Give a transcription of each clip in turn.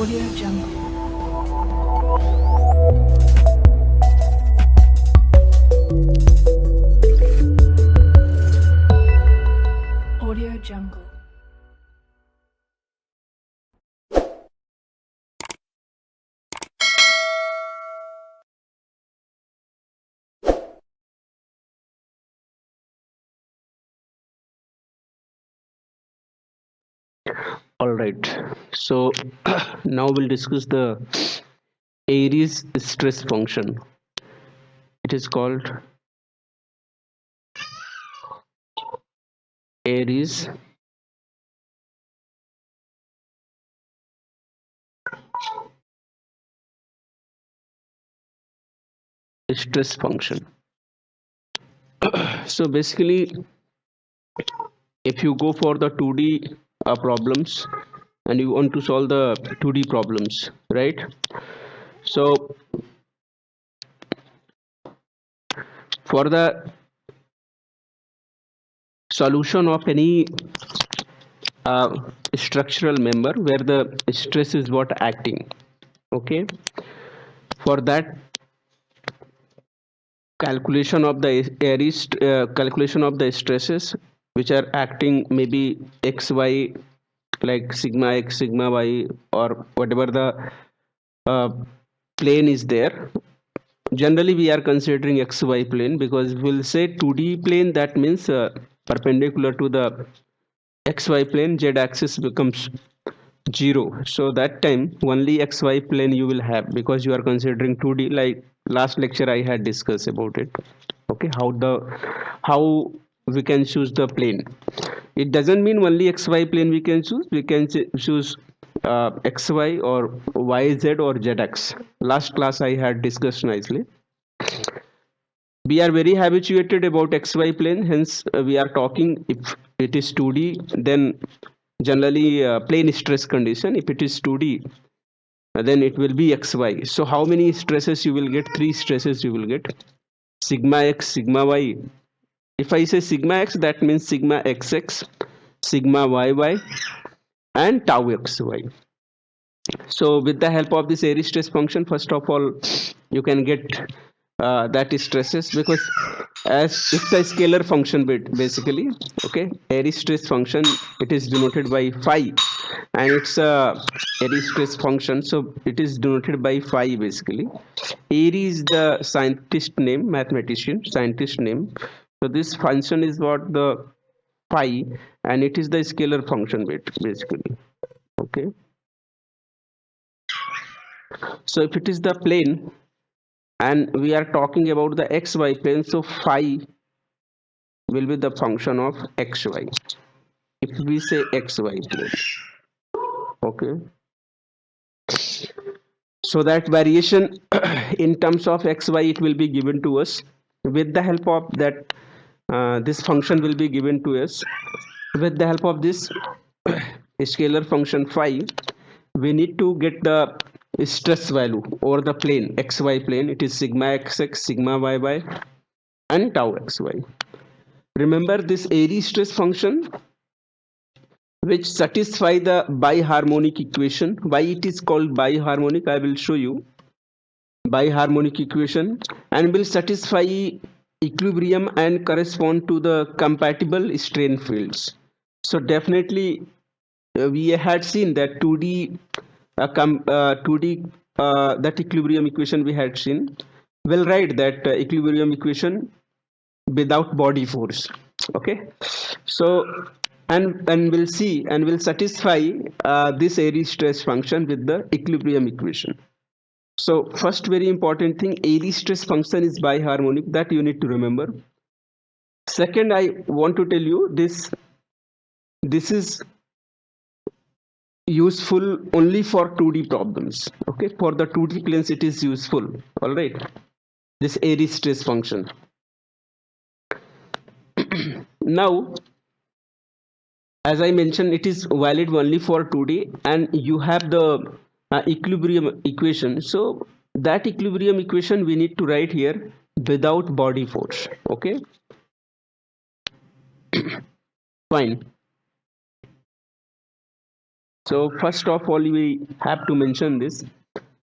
Audio Jungle. Audio Jungle. All right. So now we'll discuss the AIRY'S stress function. It is called AIRY'S stress function. So basically, if you go for the 2D problems and you want to solve the 2D problems, right? So for the solution of any structural member where the stress is what acting, okay, for that calculation of the Airy's calculation of the stresses which are acting maybe xy, like sigma x sigma y or whatever the uh, plane is there. Generally we are considering xy plane because we'll say 2D plane, that means perpendicular to the xy plane, z axis becomes 0. So that time only xy plane you will have because you are considering 2D, like last lecture I had discussed about it. Okay, how we can choose the plane. It doesn't mean only xy plane we can choose. We can choose xy or yz or zx. Last class I had discussed nicely. We are very habituated about xy plane, hence we are talking if it is 2D, then generally plane stress condition. If it is 2D, then it will be xy. So how many stresses you will get? Three stresses you will get: sigma x, sigma y. If I say sigma x, that means sigma xx, sigma yy, and tau xy. So with the help of this Airy stress function, first of all, you can get that is stresses, because as it's a scalar function basically. Okay, Airy stress function, it is denoted by phi, and it's a Airy stress function, so it is denoted by phi basically. Airy is the scientist name, mathematician scientist name. So this function is what the phi, and it is the scalar function basically. Okay. So if it is the plane and we are talking about the xy plane, so phi will be the function of xy. If we say xy plane, okay. So that variation in terms of xy, it will be given to us with the help of that. This function will be given to us with the help of this scalar function phi. We need to get the stress value over the plane xy plane. It is sigma xx, sigma yy, and tau xy. Remember this Airy stress function which satisfy the biharmonic equation. Why it is called biharmonic, I will show you. Biharmonic equation, and will satisfy equilibrium and correspond to the compatible strain fields. So definitely we had seen that 2D 2D that equilibrium equation we had seen. We'll write that equilibrium equation without body force. Okay, so and we'll see and we'll satisfy this Airy stress function with the equilibrium equation. So first very important thing, Airy stress function is biharmonic, that you need to remember. Second, I want to tell you this is useful only for 2D problems. Okay, for the 2D planes it is useful. All right, this Airy stress function. Now, as I mentioned, it is valid only for 2D, and you have the equilibrium equation. So that equilibrium equation we need to write here without body force. Okay, fine. So first of all, we have to mention this,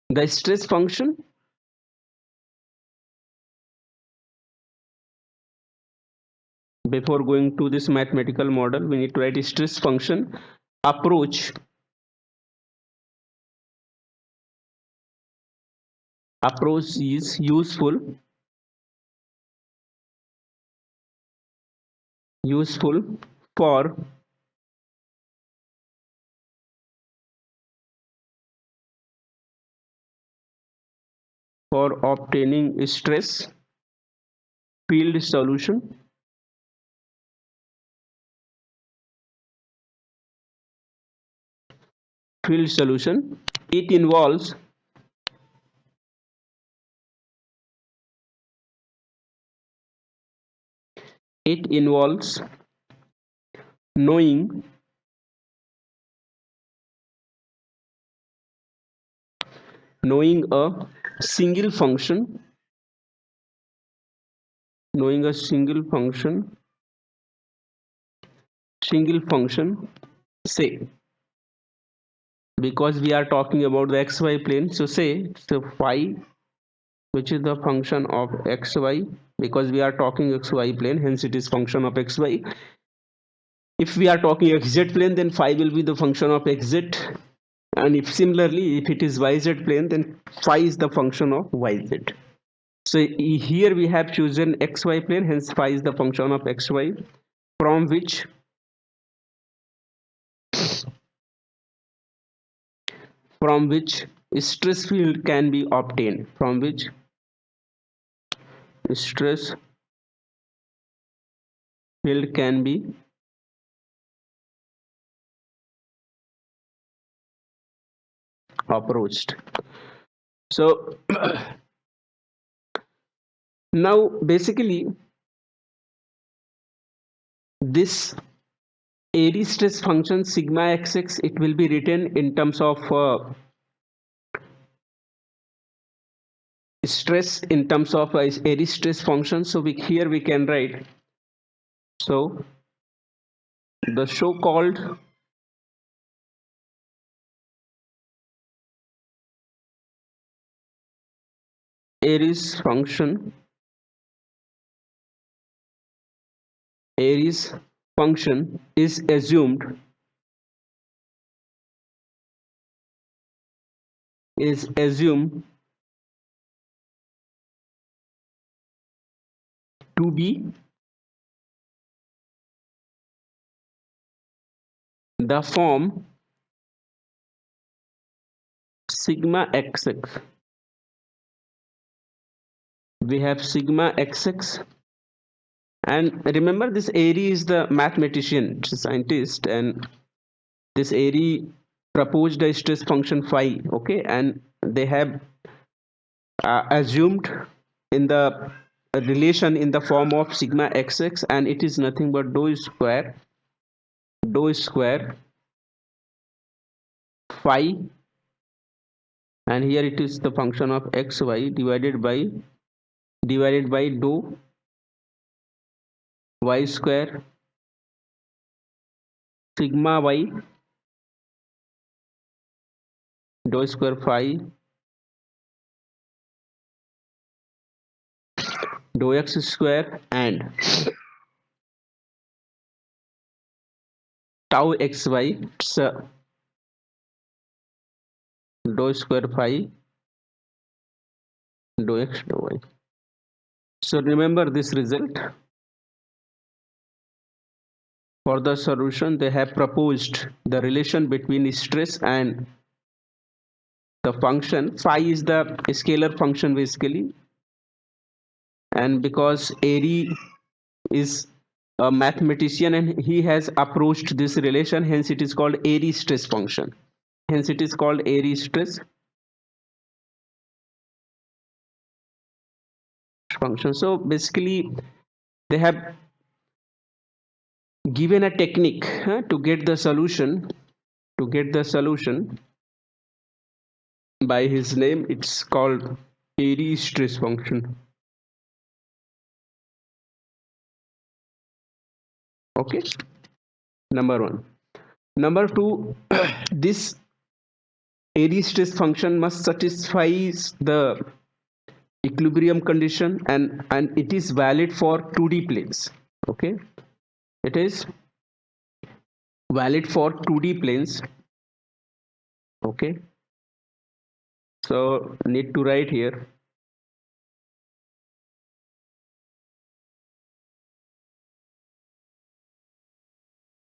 the stress function. Before going to this mathematical model, we need to write a stress function. Approach is useful for obtaining stress field solution. It involves knowing a single function, say, because we are talking about the xy plane, so say phi, which is the function of xy, because we are talking xy plane, hence it is function of xy. If we are talking xz plane, then phi will be the function of xz, and if similarly if it is yz plane, then phi is the function of yz. So here we have chosen xy plane, hence phi is the function of xy, from which stress field can be obtained, approached. So now basically this Airy stress function sigma xx, it will be written in terms of stress in terms of Airy stress function. So here we can write, so the so called Airy's function is assumed to be the form sigma xx. We have sigma xx, and remember this Airy is the mathematician, scientist, and this Airy proposed a stress function phi, okay, and they have assumed in the relation in the form of sigma xx, and it is nothing but dou square phi, and here it is the function of xy divided by dou y square sigma y dou square phi dou x square and tau xy, so dou square phi dou x dou y. So remember this result. For the solution, they have proposed the relation between stress and the function. Phi is the scalar function basically, and because Airy is a mathematician and he has approached this relation, hence it is called Airy stress function. So basically they have given a technique to get the solution by his name. It's called Airy stress function. Okay, number one. Number two, this Airy's stress function must satisfy the equilibrium condition, and it is valid for 2D planes. Okay, it is valid for 2D planes. Okay, so need to write here.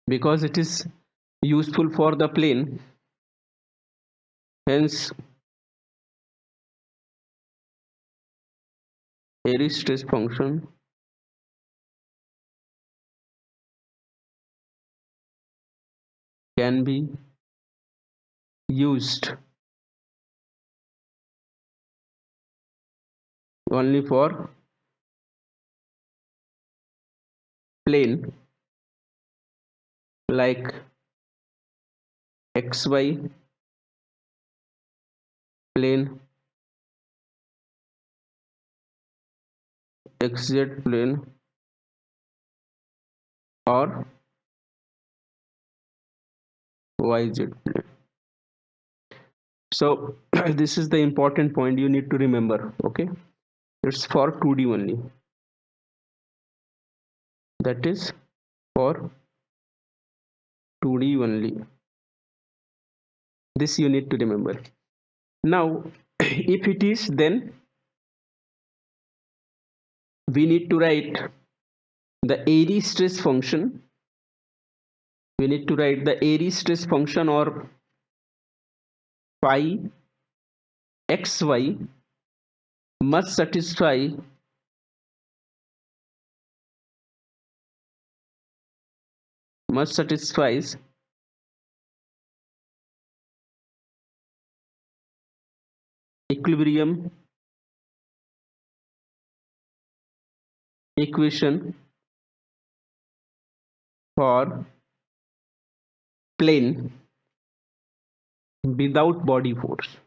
Because it is useful for the plane, hence Airy's stress function can be used only for plane like XY plane, XZ plane, or YZ plane. So this is the important point you need to remember. Okay, it's for 2D only. That is for 2D only. This you need to remember. Now, if it is, then we need to write the Airy stress function. We need to write the Airy stress function, or phi xy must satisfy equilibrium equation for plane without body force.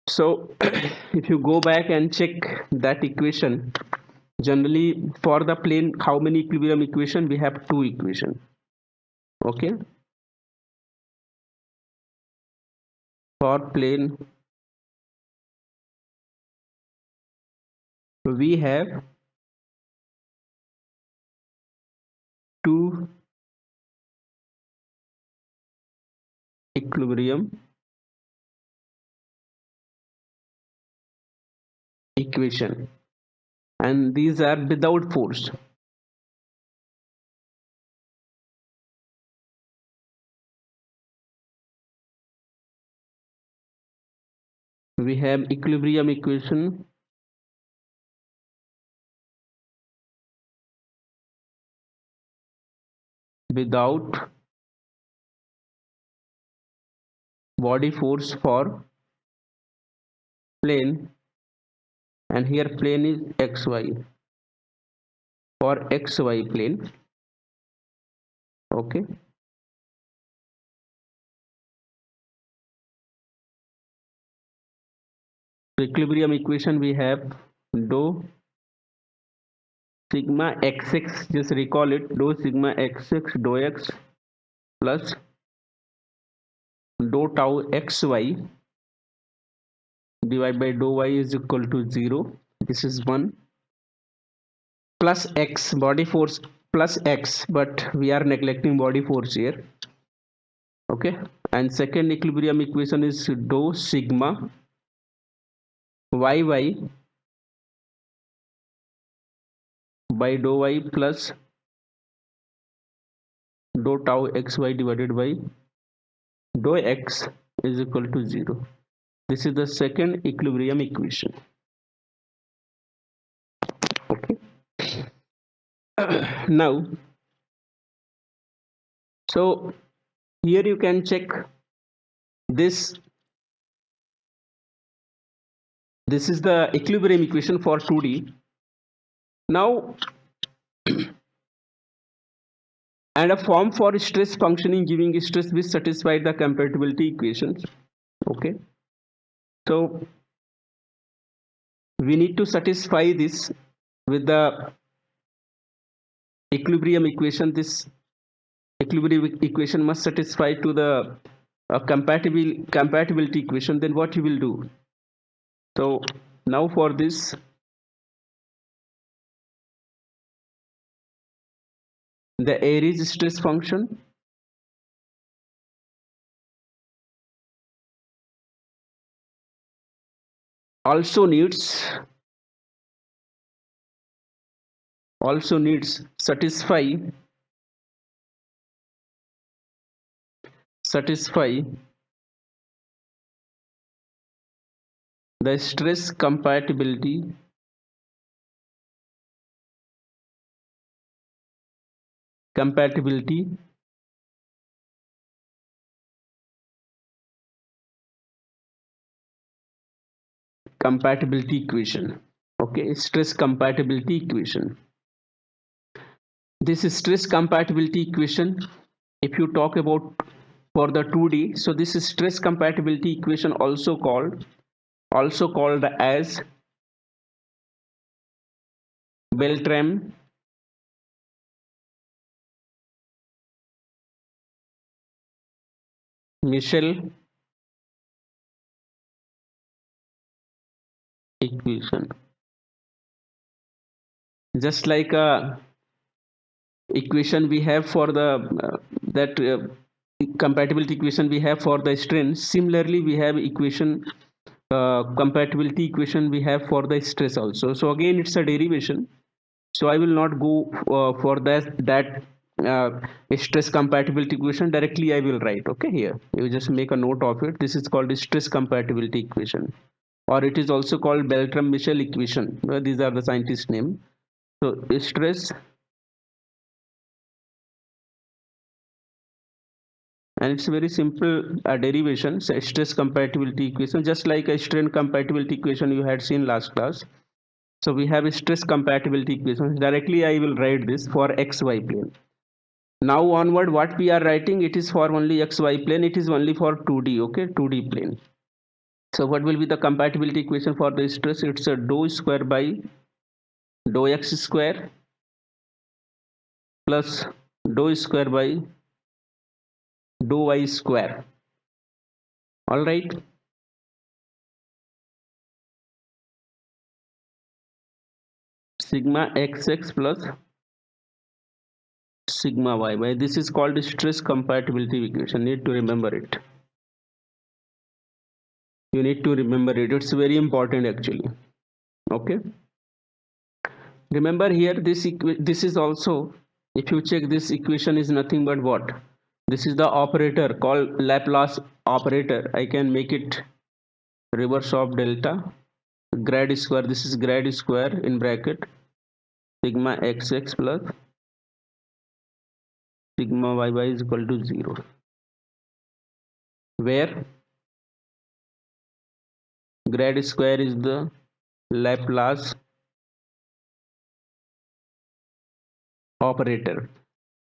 So if you go back and check that equation, generally for the plane, how many equilibrium equation? We have two equation. Okay, for plane we have two equilibrium equation, and these are without force. We have equilibrium equation without body force for plane, and here plane is xy, for xy plane. Okay, so equilibrium equation we have dou sigma xx, just recall it, dou sigma xx dou x plus dou tau xy divided by dou y is equal to 0. This is 1 plus x, body force plus x, but we are neglecting body force here. Okay, and second equilibrium equation is dou sigma yy by dou y plus dou tau xy divided by dou x is equal to 0. This is the second equilibrium equation. Okay. Now, so here you can check this. This is the equilibrium equation for 2D. Now, and a form for stress functioning giving stress which satisfied the compatibility equations. Okay, so we need to satisfy this with the equilibrium equation. This equilibrium equation must satisfy to the compatibility equation. Then what you will do? So now for this, the AIRY'S stress function also needs satisfy the stress compatibility equation. Okay, stress compatibility equation. This stress compatibility equation, if you talk about for the 2D, so this is stress compatibility equation also called as Beltram Michel equation. Just like a equation we have for the that compatibility equation we have for the strain, similarly we have equation compatibility equation we have for the stress also. So again it's a derivation, so I will not go for that stress compatibility equation. Directly I will write. Okay, here you just make a note of it. This is called the stress compatibility equation, or it is also called Beltram Michel equation. These are the scientist name. So stress, and it's very simple derivation. So stress compatibility equation, just like a strain compatibility equation you had seen last class. So we have a stress compatibility equation. Directly I will write this for xy plane. Now onward, what we are writing, it is for only xy plane. It is only for 2D. Okay, 2D plane. So what will be the compatibility equation for the stress? It's a dou square by dou x square plus dou square by dou y square. All right. Sigma xx plus sigma y. This is called stress compatibility equation. Need to remember it. You need to remember it. It's very important actually. Okay. Remember here this is also, if you check, this equation is nothing but what? This is the operator called Laplace operator. I can make it reverse of delta grad square. This is grad square in bracket sigma xx plus sigma yy is equal to 0, where grad square is the Laplace operator.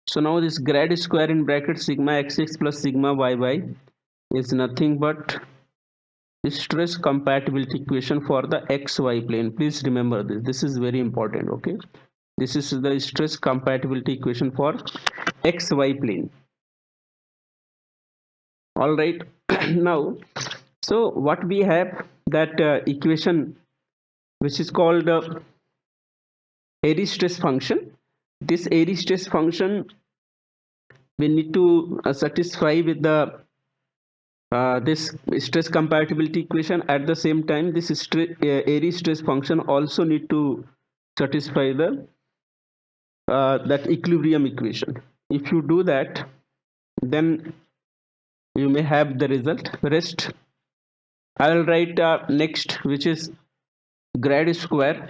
So now this grad square in bracket sigma xx plus sigma yy is nothing but stress compatibility equation for the xy plane. Please remember this. This is very important. Okay, this is the stress compatibility equation for xy plane. All right. Now, so what we have, that equation which is called Airy's stress function. This Airy's stress function we need to satisfy with the this stress compatibility equation. At the same time, this Airy's stress function also need to satisfy the that equilibrium equation. If you do that, then you may have the result. Rest I will write next, which is grad square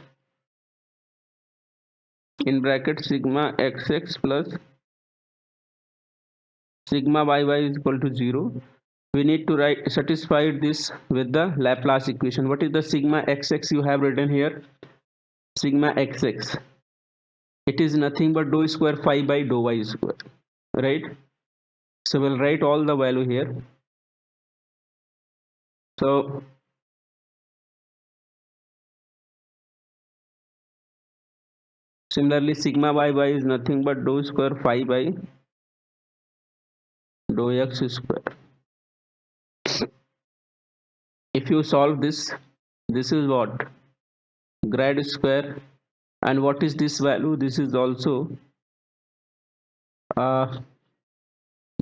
in bracket sigma xx plus sigma yy is equal to 0. We need to satisfy this with the Laplace equation. What is the sigma xx you have written here? Sigma xx, it is nothing but dou square phi by dou y square, right? So we'll write all the value here. So Similarly, sigma y is nothing but dou square phi by dou x square. If you solve this, this is what? Grad square. And what is this value? This is also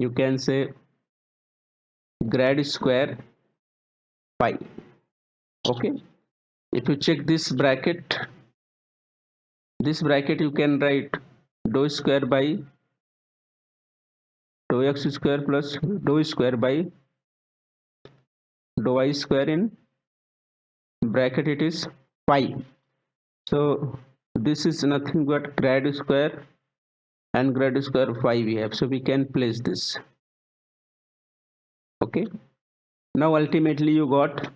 you can say grad square phi. Okay. If you check this bracket you can write dou square by dou x square plus dou square by dou y square, in bracket it is phi. So this is nothing but grad square and grad square phi we have, so we can place this. Okay, now ultimately you got,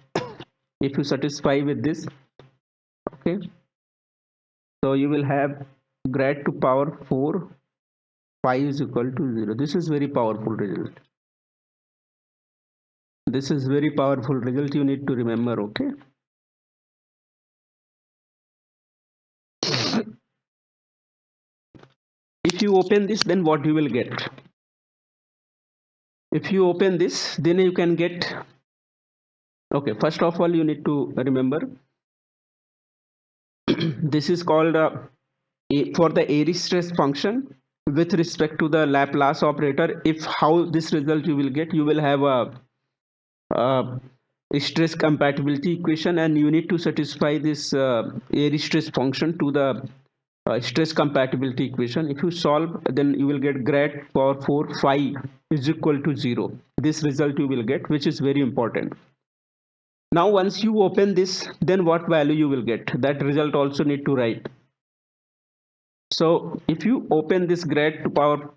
if you satisfy with this, okay, so you will have grad to power 4 phi is equal to 0. This is very powerful result. This is very powerful result, you need to remember. Okay, if you open this, then what you will get? If you open this, then you can get, okay, first of all you need to remember this is called for the Airy's stress function with respect to the Laplace operator. If how this result you will get, you will have a stress compatibility equation, and you need to satisfy this Airy's stress function to the stress compatibility equation. If you solve, then you will get grad power 4 phi is equal to 0. This result you will get, which is very important. Now once you open this, then what value you will get? That result also need to write. So if you open this grad to power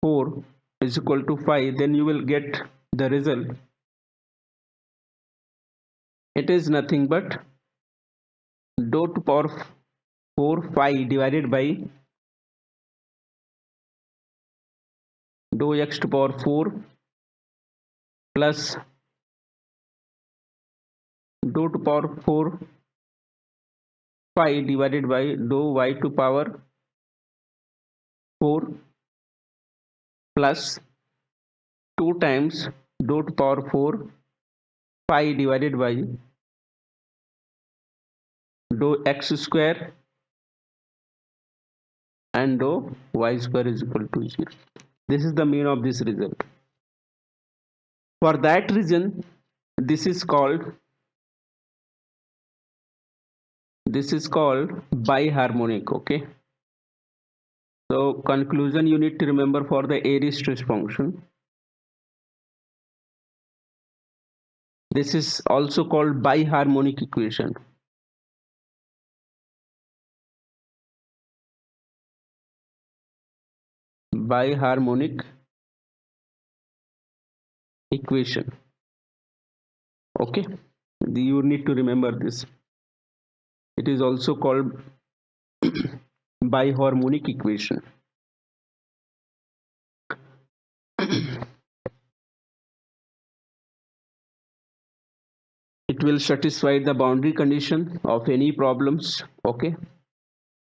4 is equal to 5, then you will get the result. It is nothing but dou to power 4 phi divided by dou x to power 4 plus dou to power 4 phi divided by dou y to power 4 plus 2 times dou to power 4 phi divided by dou x square and dou y square is equal to 0. This is the mean of this result. For that reason, this is called biharmonic. Okay, so conclusion you need to remember for the Airy's stress function, this is also called biharmonic equation. Biharmonic equation. Okay, you need to remember this. It is also called biharmonic equation. It will satisfy the boundary condition of any problems. Okay,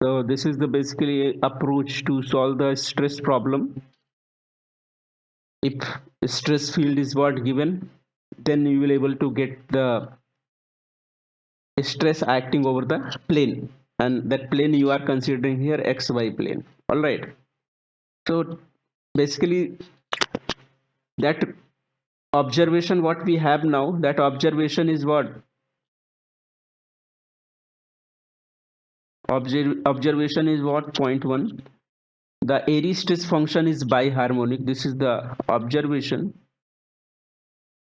so this is the basically approach to solve the stress problem. If stress field is what given, then you will able to get the stress acting over the plane, and that plane you are considering here xy plane. All right, so basically that observation what we have now, that observation is what? Observation is what? Point 1, the Airy's stress function is biharmonic. This is the observation.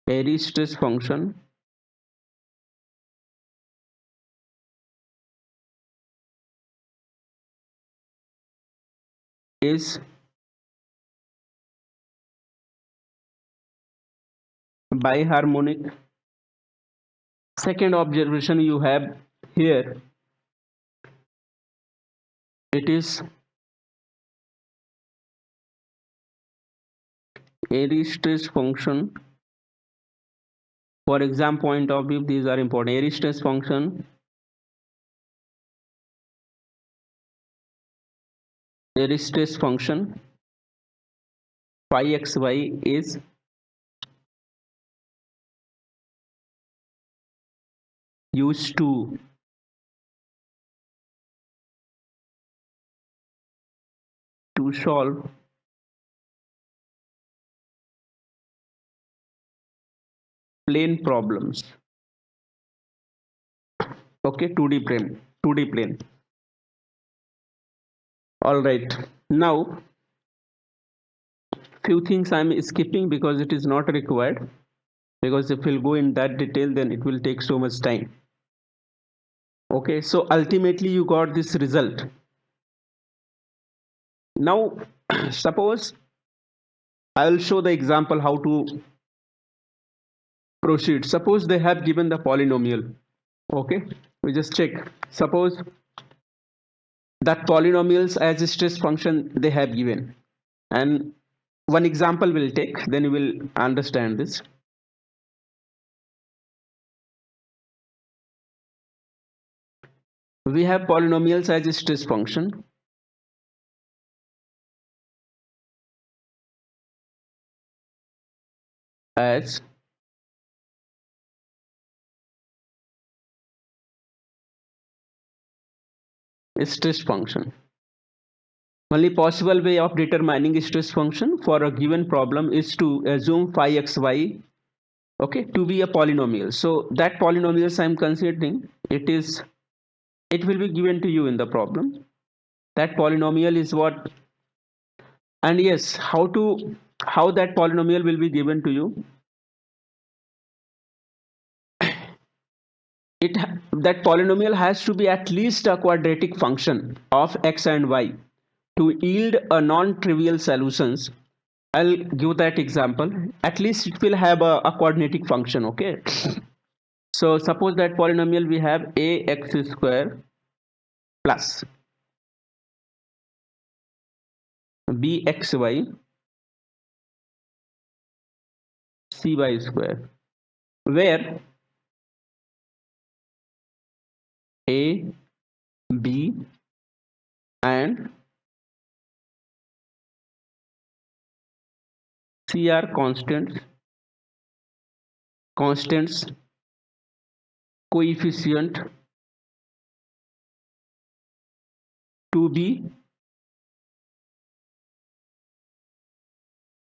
Airy's stress function is biharmonic. Second observation you have here, it is Airy's stress function. For exam point of view, these are important. Airy's stress function Airy's stress function phi xy is used to solve plane problems. Okay, 2D plane. All right. Now, few things I'm skipping because it is not required. Because if we'll go in that detail, then it will take so much time. Okay, so ultimately you got this result. Now, suppose I will show the example how to proceed. Suppose they have given the polynomial. Okay, we just check. Suppose that polynomials as a stress function they have given, and one example we'll take, then you will understand this. We have polynomials as a stress function. As a stress function. Only possible way of determining a stress function for a given problem is to assume phi xy, okay, to be a polynomial. So that polynomials I'm considering, it will be given to you in the problem. That polynomial is what, and yes, how that polynomial will be given to you. That polynomial has to be at least a quadratic function of x and y to yield a non-trivial solutions. I'll give that example. At least it will have a quadratic function. Okay, so suppose that polynomial we have ax square plus bxy cy square, where a, b and c are constants coefficient to be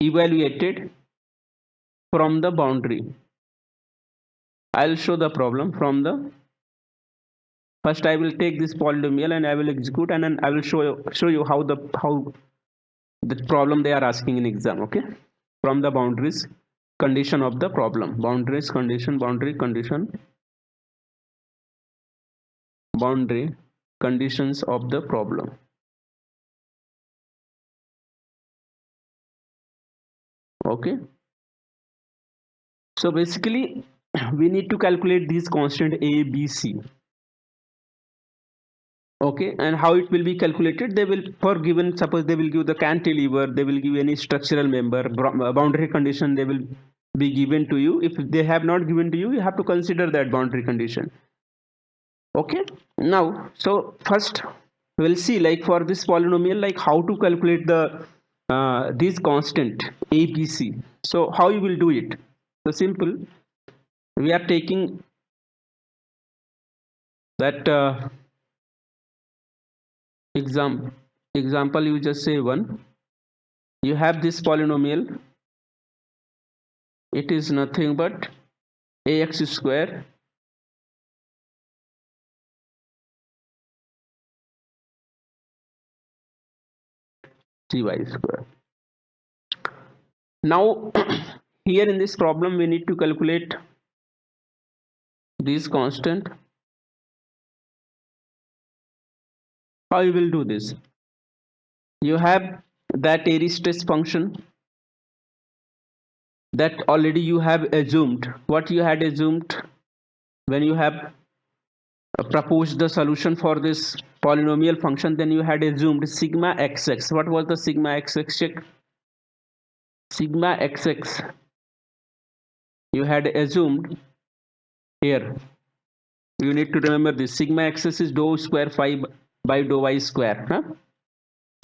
evaluated from the boundary. I'll show the problem from the first. I will take this polynomial and I will execute, and then I will show you how the problem they are asking in exam. Okay, from the boundaries condition of the problem. Boundaries condition, boundary condition, boundary conditions of the problem. Okay, so basically we need to calculate these constant a, b, c. Okay, and how it will be calculated? They will, for given, suppose they will give the cantilever, they will give any structural member, boundary condition they will be given to you. If they have not given to you, you have to consider that boundary condition. Okay, now so first we'll see, like for this polynomial, like how to calculate the these constant a, b, c. So how you will do it? So simple, we are taking that example, you just say one. You have this polynomial, it is nothing but ax square cy square. Now here in this problem we need to calculate this constant. How you will do this? You have that Airy's stress function that already you have assumed. What you had assumed when you have proposed the solution for this polynomial function, then you had assumed sigma xx. What was the sigma xx? Check. Sigma xx you had assumed here. You need to remember this. Sigma xx is dou square phi by dou y square.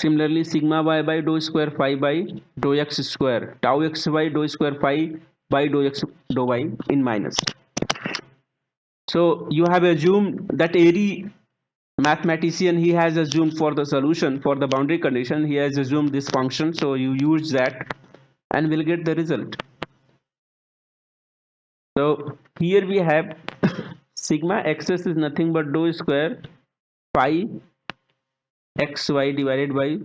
Similarly, sigma y by dou square phi by dou x square, tau x by dou square phi by dou x dou y in minus. So you have assumed that Airy mathematician, he has assumed for the solution for the boundary condition, he has assumed this function, so you use that and will get the result. So here we have sigma xs is nothing but dou square phi xy divided by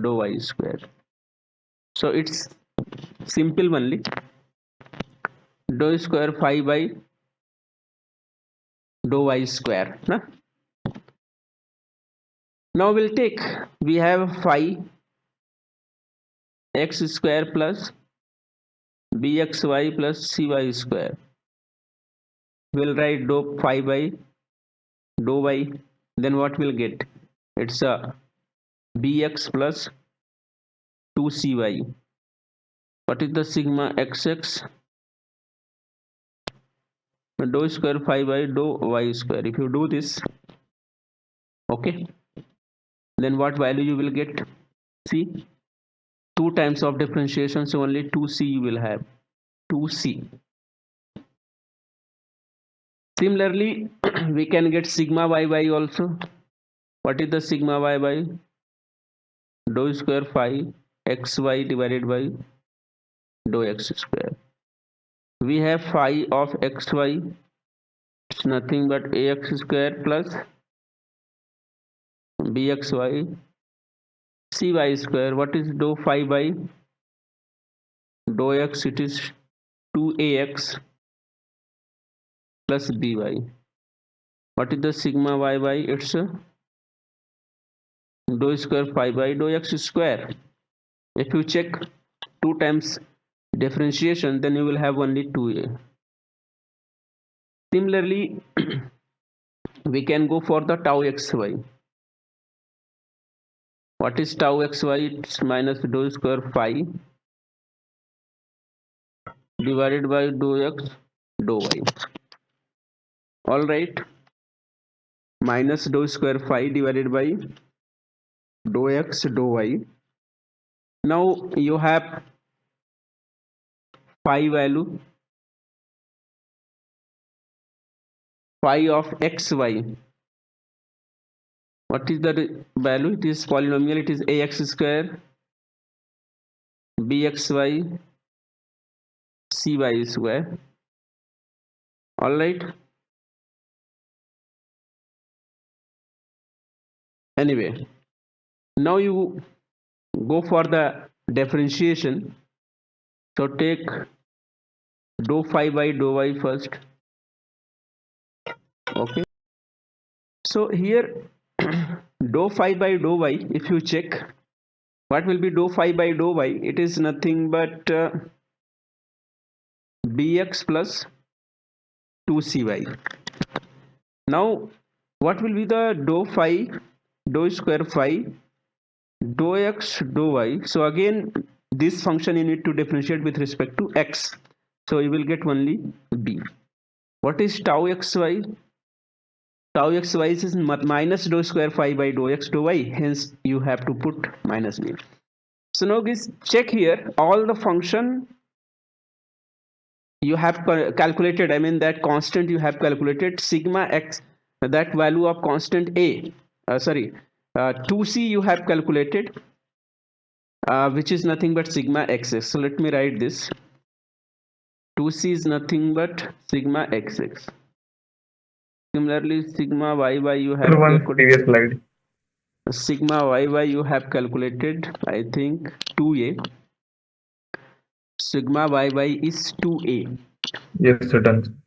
dou y square. So it's simple only, dou square phi by dou y square. Now we'll take, we have phi x square plus bxy plus cy square. We'll write dou phi by dou y, then what we'll get? It's a bx plus 2cy. What is the sigma xx? Dou square phi by dou y square. If you do this, okay, then what value you will get? See, 2 times of differentiation, so only 2c you will have, 2c. Similarly, we can get sigma y also. What is the sigma y by? Dou square phi xy divided by dou x square. We have phi of xy, it's nothing but ax square plus bxy cy square. What is dou phi by dou x? It is 2ax plus by. What is the sigma y by? It's dou square phi by dou x square. If you check 2 times differentiation, then you will have only 2a. Similarly, we can go for the tau xy. What is tau xy? It's minus dou square phi divided by dou x dou y. All right, minus dou square phi divided by dou x dou y. Now you have phi value, phi of xy. What is the value? It is polynomial, it is ax square bxy cy square. All right, anyway, now you go for the differentiation. So take dou phi by dou y first. Okay, so here dou phi by dou y, if you check, what will be dou phi by dou y? It is nothing but bx plus 2cy. Now what will be the dou phi, dou square phi dou x dou y? So again, this function you need to differentiate with respect to x, so you will get only b. What is tau xy? Tau xy is minus dou square phi by dou x dou y, hence you have to put minus b. So now guys, check here, all the function you have calculated, I mean that constant you have calculated, sigma x, that value of constant a, 2c you have calculated, which is nothing but sigma xx. So let me write this, 2c is nothing but sigma xx. Similarly, sigma yy you have previous slide. Sigma yy you have calculated, I think 2a. Sigma yy is 2a. Yes, done.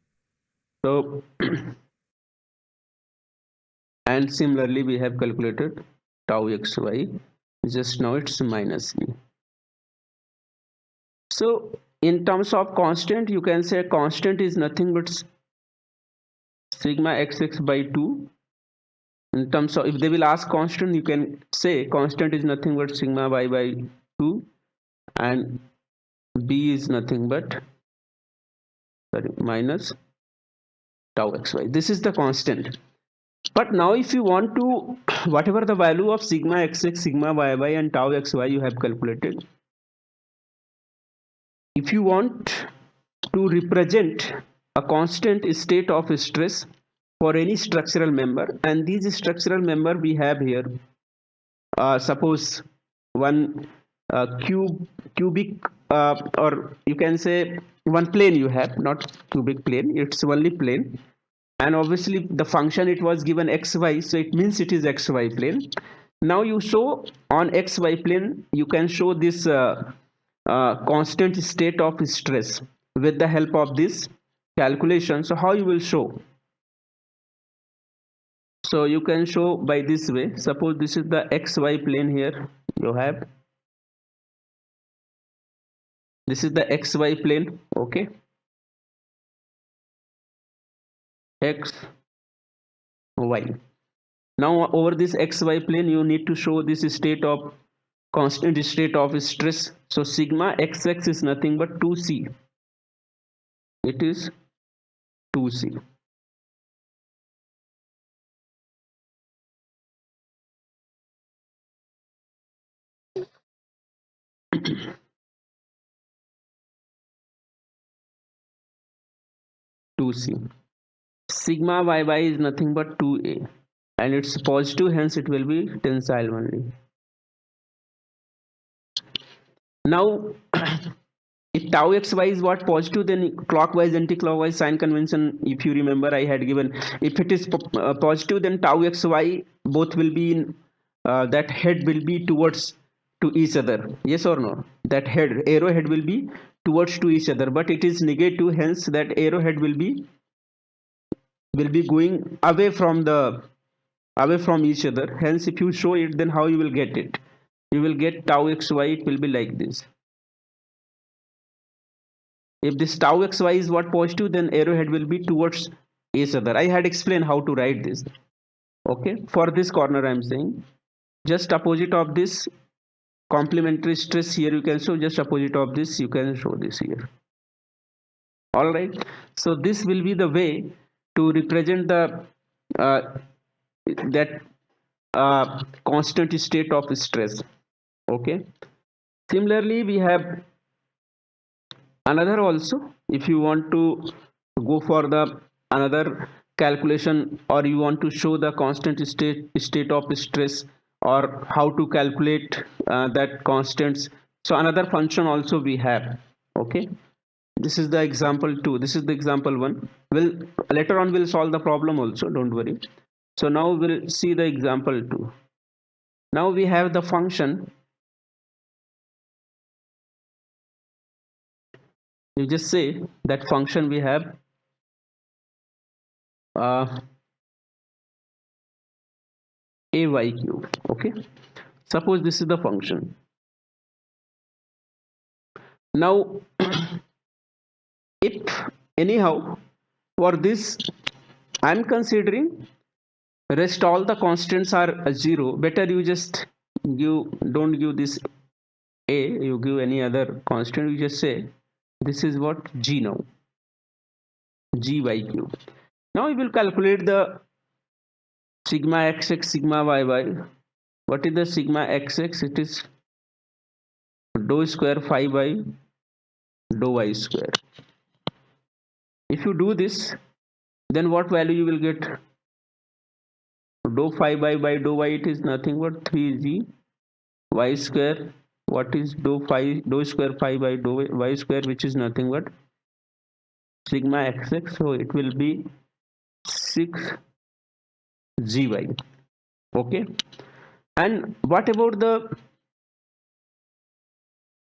So and similarly we have calculated tau xy, just now it's minus b. So in terms of constant, you can say constant is nothing but sigma xx by 2. In terms of, if they will ask constant, you can say constant is nothing but sigma y by 2, and b is nothing but minus tau xy. This is the constant. But now if you want to whatever the value of sigma xx, sigma yy and tau xy you have calculated, if you want to represent a constant state of stress for any structural member, and these structural member we have here, suppose one cubic, or you can say one plane you have, not cubic plane, it's only plane, and obviously the function it was given xy, so it means it is xy plane. Now you show on xy plane, you can show this constant state of stress with the help of this calculation. So how you will show? So you can show by this way. Suppose this is the xy plane here, you have this is the xy plane, okay, x y. Now over this xy plane you need to show this state of constant state of stress. So sigma xx is nothing but 2c, it is 2c. Sigma yy is nothing but 2a, and it's positive, hence it will be tensile only. Now if tau xy is what, positive, then clockwise anti-clockwise sign convention, if you remember I had given, if it is positive, then tau xy both will be in that head will be towards to each other, yes or no? That head, arrowhead will be towards to each other, but it is negative, hence that arrowhead will be going away from each other. Hence if you show it, then how you will get it? You will get tau xy, it will be like this. If this tau xy is what, positive, then arrowhead will be towards each other. I had explained how to write this, okay. For this corner I am saying just opposite of this complementary stress, here you can show just opposite of this, you can show this here. All right, so this will be the way to represent the that constant state of stress, okay. Similarly we have another also. If you want to go for the another calculation, or you want to show the constant state of stress, or how to calculate that constants, so another function also we have, okay. This is the example 2, this is the example 1. We'll later on we'll solve the problem also, don't worry. So now we'll see the example 2. Now we have the function, you just say that function we have ay cube, okay. Suppose this is the function. Now if anyhow for this I'm considering rest all the constants are 0, better you just don't give this a, you give any other constant, you just say this is what g, now gy cube. Now we will calculate the sigma xx, sigma yy. What is the sigma xx? It is dou square phi by dou y square. If you do this, then what value you will get? Dou phi by dou y, it is nothing but 3g y square. What is dou square phi by dou y square, which is nothing but sigma xx, so it will be 6 gy, okay. And what about the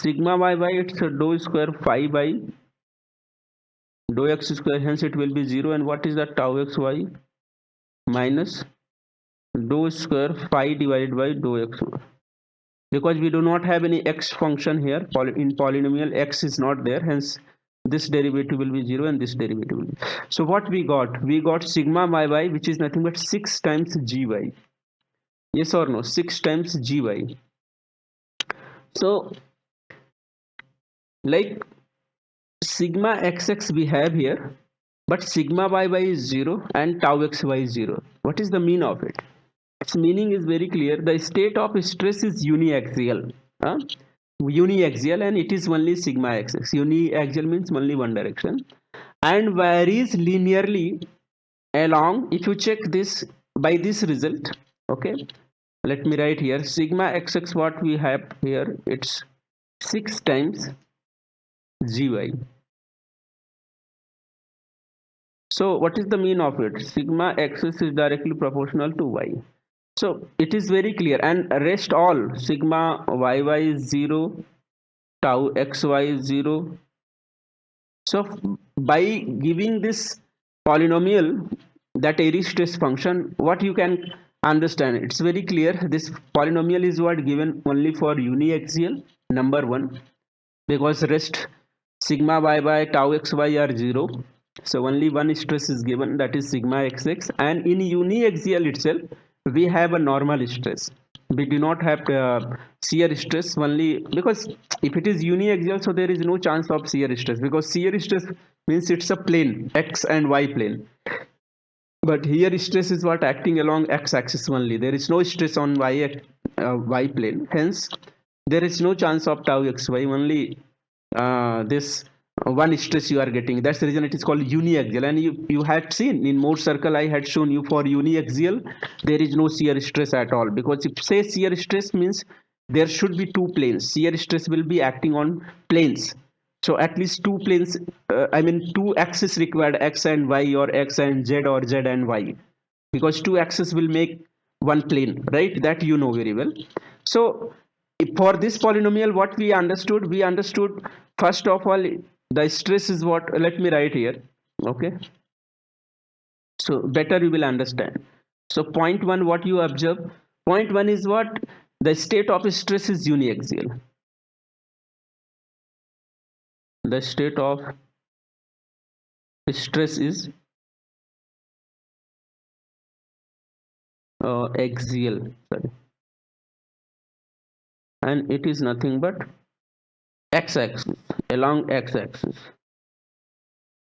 sigma yy? It's dou square phi by dou x square, hence it will be 0. And what is the tau xy? Minus dou square phi divided by dou x, because we do not have any x function here in polynomial, x is not there, hence this derivative will be 0 and this derivative will be. So what we got sigma yy, which is nothing but 6 times gy, yes or no? 6 times gy. So like sigma xx we have here, but sigma y is 0 and tau xy is 0. What is the mean of it? Its meaning is very clear. The state of stress is uniaxial. huh? Uniaxial, and it is only sigma xx. Uniaxial means only one direction and varies linearly along. If you check this by this result, okay, let me write here sigma xx. What we have here, it's 6 times gy. So what is the mean of it? Sigma xx is directly proportional to y. So it is very clear, and rest all sigma yy is 0, tau xy is 0. So by giving this polynomial, that Airy stress function, what you can understand, it's very clear. This polynomial is what given only for uniaxial, number one, because rest sigma y by tau xy are 0. So only one stress is given, that is sigma xx, and in uniaxial itself we have a normal stress. We do not have shear stress only, because if it is uniaxial, so there is no chance of shear stress, because shear stress means it's a plane, x and y plane. But here stress is what acting along x axis only. There is no stress on y plane. Hence, there is no chance of tau xy. Only this one stress you are getting. That's the reason it is called uniaxial. And you had seen in Moore circle, I had shown you for uniaxial, there is no shear stress at all. Because if say shear stress means there should be two planes. Shear stress will be acting on planes. So at least two planes, I mean two axes required, x and y, or x and z, or z and y, because two axes will make one plane, right? That you know very well. So for this polynomial, what we understood first of all, the stress is what, let me write here, okay, so better you will understand. So point one, what you observe, point one is what, the state of stress is uniaxial. The state of stress is axial, sorry, and it is nothing but x-axis, along x-axis,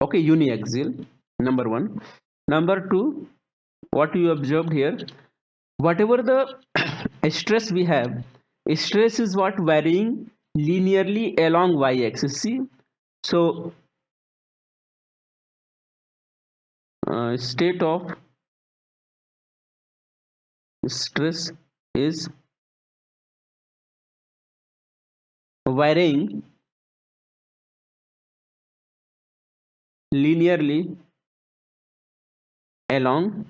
okay, uniaxial, number one. Number two, what you observed here, whatever the stress we have, stress is what varying linearly along y-axis. See, so state of stress is varying linearly along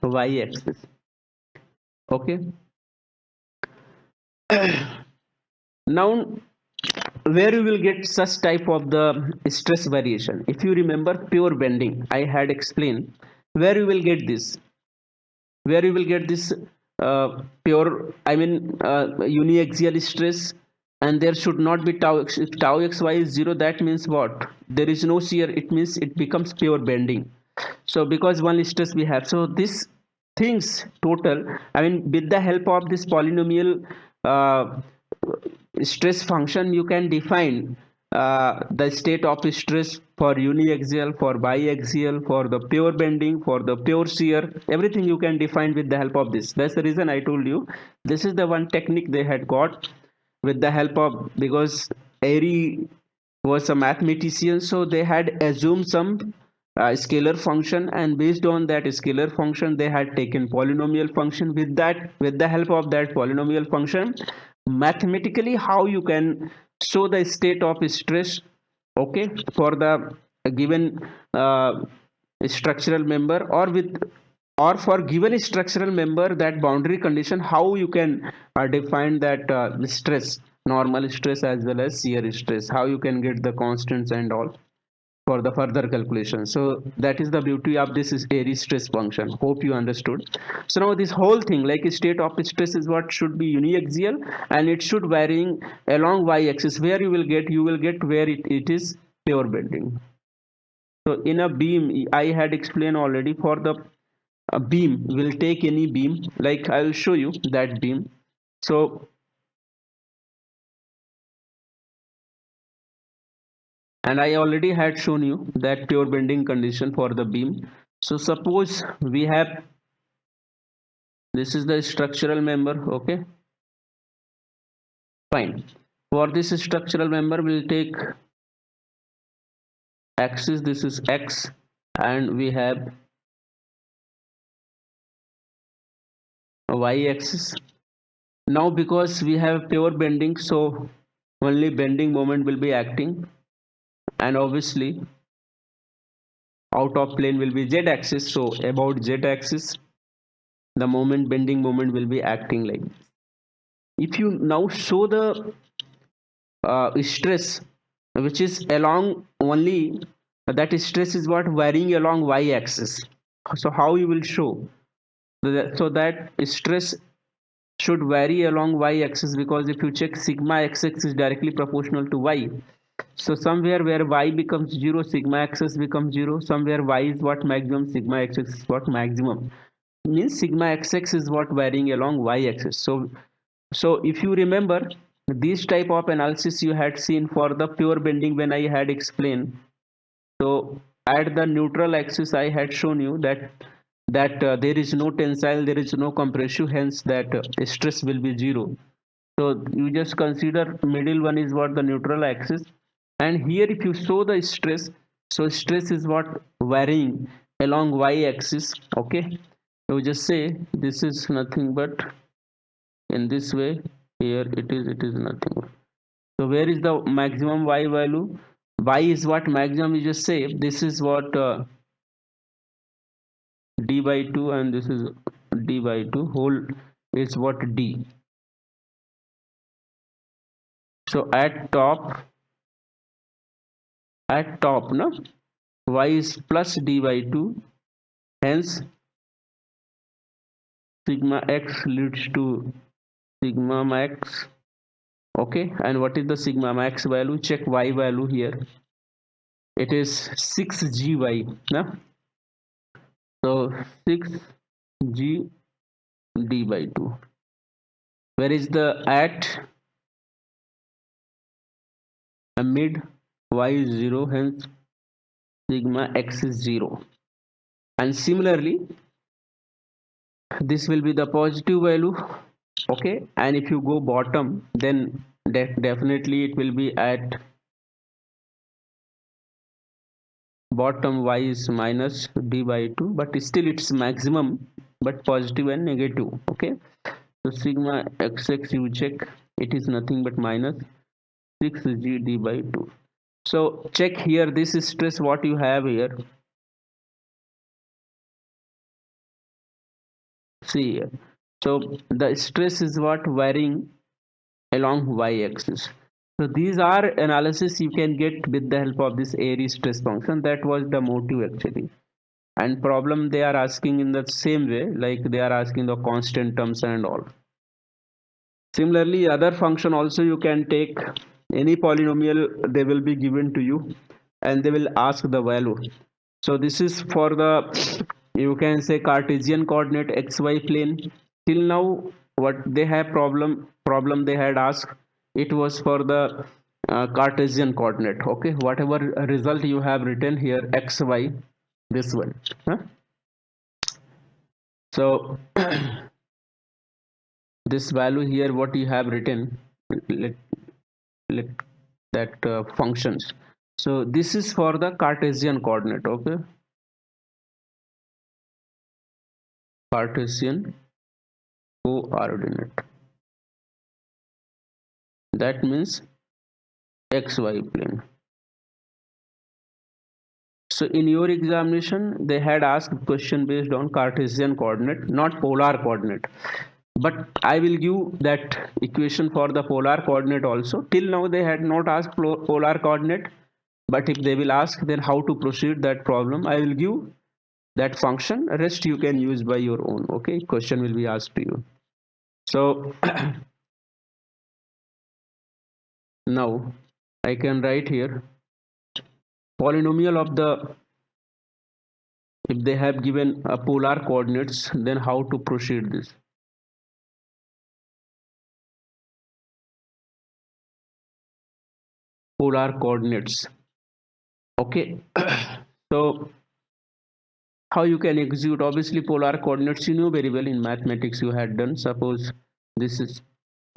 y-axis, okay. Now where you will get such type of the stress variation, if you remember pure bending, I had explained where you will get this, where you will get this pure, I mean uniaxial stress, and there should not be tau. If tau xy is 0, that means what, there is no shear, it means it becomes pure bending. So because one stress we have, so this things total, I mean with the help of this polynomial stress function, you can define the state of stress for uniaxial, for biaxial, for the pure bending, for the pure shear, everything you can define with the help of this. That's the reason I told you this is the one technique they had got with the help of, because Airy was a mathematician, so they had assumed some scalar function, and based on that scalar function they had taken polynomial function. With that, with the help of that polynomial function, mathematically how you can show the state of stress, okay, for the given structural member, or with, or for given structural member, that boundary condition, how you can define that stress, normal stress as well as shear stress, how you can get the constants and all for the further calculation. So that is the beauty of this is Airy's stress function. Hope you understood. So now this whole thing, like state of stress is what should be uniaxial, and it should varying along y-axis, where you will get where it is pure bending. So in a beam, I had explained already, for the beam, will take any beam, like I will show you that beam. So and I already had shown you that pure bending condition for the beam. So suppose we have, this is the structural member, okay, fine. For this structural member, we'll take axis, this is x, and we have a y axis. Now because we have pure bending, so only bending moment will be acting, and obviously out of plane will be z axis. So about z axis, the moment, bending moment will be acting like this. If you now show the stress which is along only, that stress is what varying along y axis. So how you will show that? So that stress should vary along y axis, because if you check, sigma xx is directly proportional to y. So somewhere where y becomes 0, sigma xx becomes 0. Somewhere y is what maximum, sigma xx is what maximum. Means sigma xx is what varying along y axis. So if you remember, this type of analysis you had seen for the pure bending when I had explained. So at the neutral axis I had shown you that there is no tensile, there is no compressive, hence that stress will be 0. So you just consider middle one is what the neutral axis, and here if you show the stress, so stress is what varying along y axis, okay. You just say this is nothing but in this way, here it is nothing. So where is the maximum y value? Y is what maximum, you just say this is what d by 2, and this is d by 2 whole is what d. So at top no, y is plus d by 2, hence sigma x leads to sigma max, okay. And what is the sigma max value? Check y value here, it is 6gy no? So 6g d by 2. Where is the at? A mid, y is 0, hence sigma x is 0. And similarly this will be the positive value, okay. And if you go bottom, then definitely it will be at bottom, y is minus d by 2, but still it's maximum, but positive and negative, okay. So sigma xx, you check, it is nothing but minus 6g d by 2. So check here, this is stress what you have here, see here. So the stress is what varying along y axis. So these are analysis you can get with the help of this AIRY'S stress function. That was the motive actually. And problem they are asking in the same way, like they are asking the constant terms and all. Similarly, other function also you can take any polynomial, they will be given to you and they will ask the value. So this is for the, you can say, Cartesian coordinate xy plane. Till now what they have problem they had asked, it was for the Cartesian coordinate, okay. Whatever result you have written here xy, this one, huh? So this value here what you have written, let that functions. So this is for the Cartesian coordinate, okay. Cartesian coordinate, that means xy plane. So in your examination they had asked question based on Cartesian coordinate, not polar coordinate, but I will give that equation for the polar coordinate also. Till now they had not asked polar coordinate, but if they will ask, then how to proceed that problem, I will give that function, rest you can use by your own, okay. Question will be asked to you. So now I can write here polynomial of the, if they have given a polar coordinates, then how to proceed this. Polar coordinates, Okay. So how you can execute? Obviously polar coordinates you know very well, in mathematics you had done. Suppose this is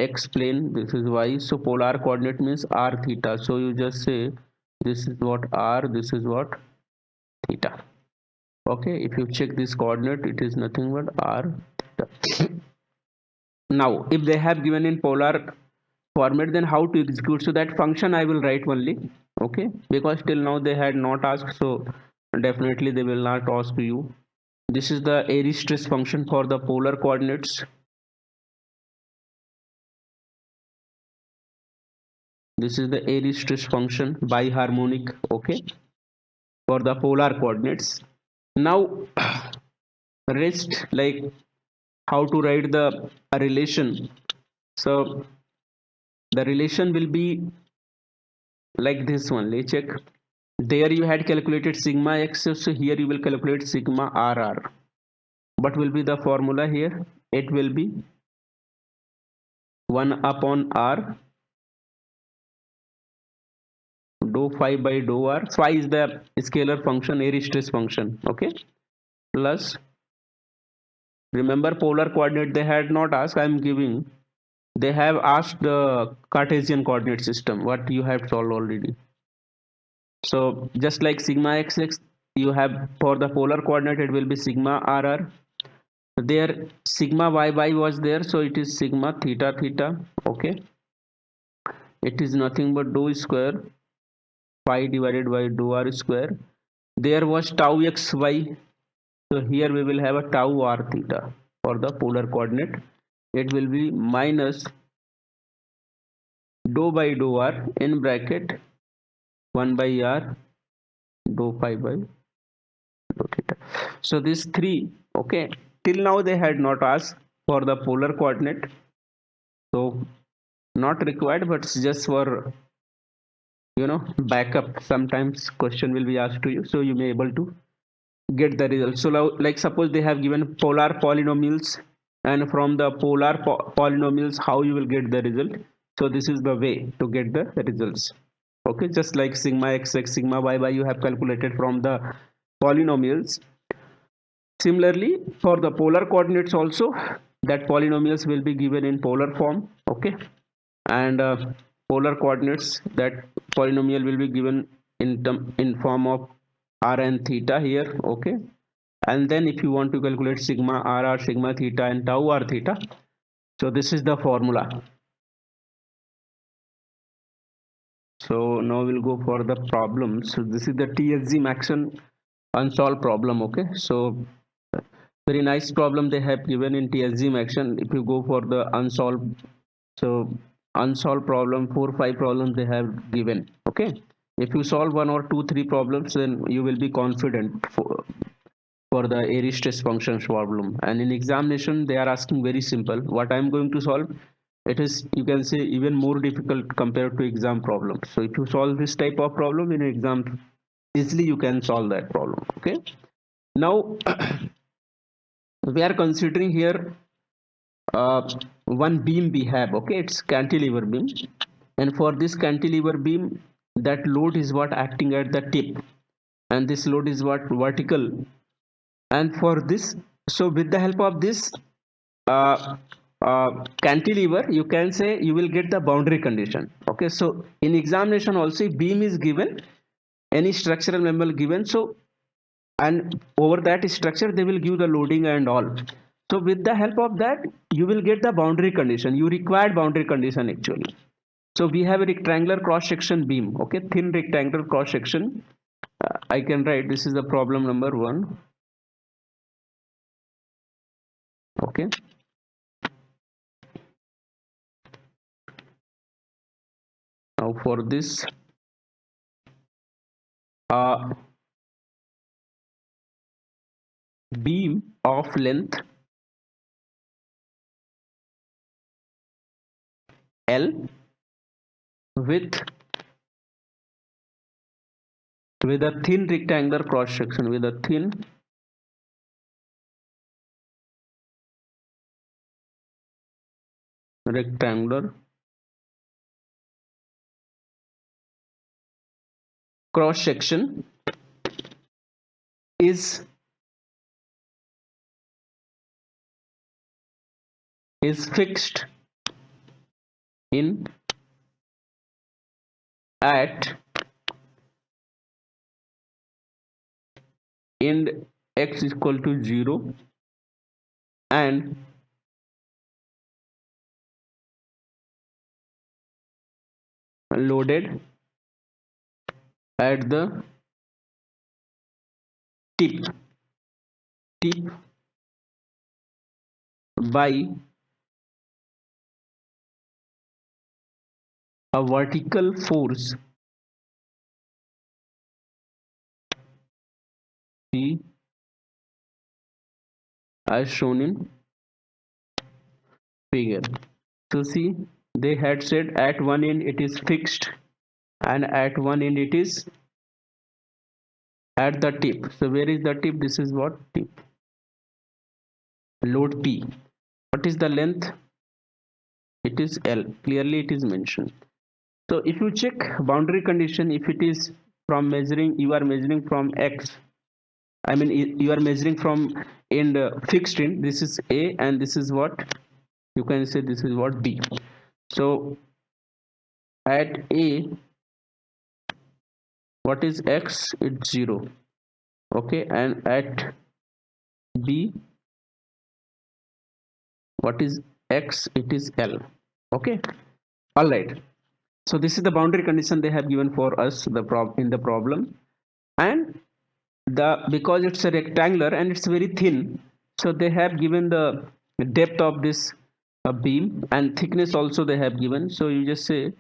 x plane, this is y, so polar coordinate means r theta, so you just say this is what r, this is what theta. Okay, if you check this coordinate, it is nothing but r theta. Now if they have given in polar format, then how to execute? So that function I will write only. Okay, because till now they had not asked, so definitely they will not ask you. This is the Airy's stress function for the polar coordinates. This is the Airy's stress function biharmonic, okay, for the polar coordinates. Now rest, like how to write the relation. So the relation will be like this only. Check. There you had calculated sigma x, so here you will calculate sigma rr. What will be the formula here? It will be 1 upon r dou phi by dou r. Phi is the scalar function, Airy's stress function, okay, plus, remember polar coordinate they had not asked, I am giving. They have asked the Cartesian coordinate system, what you have solved already. So just like sigma xx, you have for the polar coordinate it will be sigma rr. There sigma yy was there, so it is sigma theta theta. Okay, it is nothing but dou square phi divided by dou r square. There was tau xy, so here we will have a tau r theta for the polar coordinate. It will be minus dou by dou r in bracket 1 by r dou phi by dou theta. So these three, okay, till now they had not asked for the polar coordinate, so not required, but just for backup. Sometimes question will be asked to you, so you may able to get the result. So now, like suppose they have given polar polynomials, and from the polar polynomials how you will get the result. So this is the way to get the results. Okay, just like sigma xx sigma yy you have calculated from the polynomials. Similarly for the polar coordinates also, that polynomials will be given in polar form. Okay, and polar coordinates, that polynomial will be given in form of r and theta here. Okay, and then if you want to calculate sigma rr, sigma theta and tau r theta, so this is the formula. So now we'll go for the problem. So this is the TSG Maxon unsolved problem. Okay, so very nice problem they have given in TSG Maxon. If you go for the unsolved, so unsolved problem, 4-5 problems they have given. Okay, if you solve 1 or 2 3 problems, then you will be confident for the Airy's stress functions problem. And in examination they are asking very simple. What I am going to solve, it is, you can say, even more difficult compared to exam problem. So if you solve this type of problem in exam, easily you can solve that problem. Okay, now we are considering here one beam we have. Okay, it's cantilever beam, and for this cantilever beam, that load is what acting at the tip, and this load is what vertical. And for this, so with the help of this cantilever, you can say you will get the boundary condition. Okay, so in examination also, if beam is given, any structural member given, so and over that structure they will give the loading and all. So with the help of that you will get the boundary condition, you required boundary condition actually. So we have a rectangular cross section beam. Okay, thin rectangular cross section. I can write, this is the problem number 1. Okay, now for this beam of length L with a thin rectangular cross section, with a thin rectangular cross section is fixed in at end x is equal to 0 and loaded at the tip by a vertical force P as shown in figure. So see, they had said at one end it is fixed and at one end it is at the tip. So where is the tip? This is what tip. Load P. What is the length? It is L. Clearly it is mentioned. So if you check boundary condition, if it is from measuring, you are measuring from X. I mean you are measuring from end fixed end. This is A and this is what? You can say this is what? B. So at A, what is X? It's 0. Okay, and at B, what is X? It is L. Okay, all right. So this is the boundary condition they have given for us in the problem, and because it's a rectangular and it's very thin, so they have given the depth of this beam and thickness also they have given. So you just say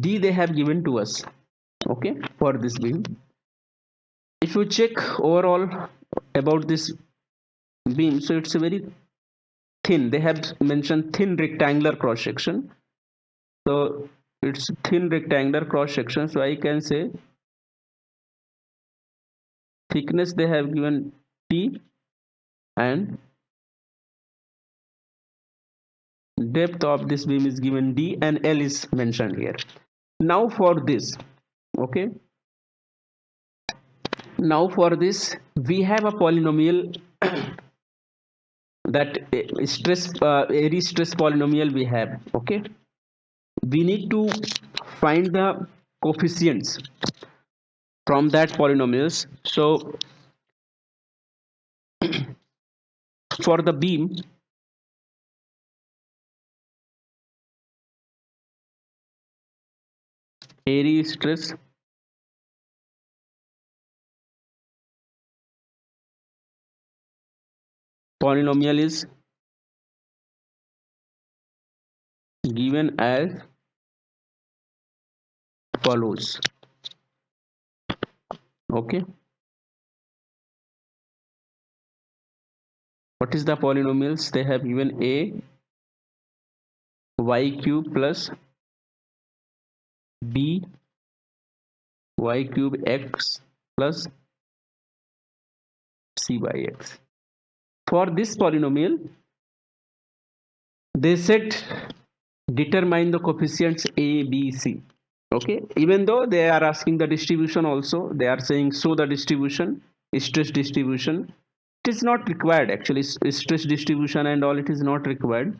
D they have given to us, okay, for this beam. If you check overall about this beam, so it's a very thin. They have mentioned thin rectangular cross section. So it's thin rectangular cross section. So I can say thickness they have given T and depth of this beam is given D and L is mentioned here. Now for this, okay. Now for this, we have a polynomial that AIRY'S stress polynomial we have, okay. We need to find the coefficients from that polynomials. So for the beam, AIRY'S stress polynomial is given as follows, okay. What is the polynomials? They have given a y cube plus b y cube x plus c by x. For this polynomial, they said determine the coefficients a, b, c. Okay, even though they are asking the distribution also, they are saying show the distribution, stress distribution. It is not required actually. Stress distribution and all, it is not required.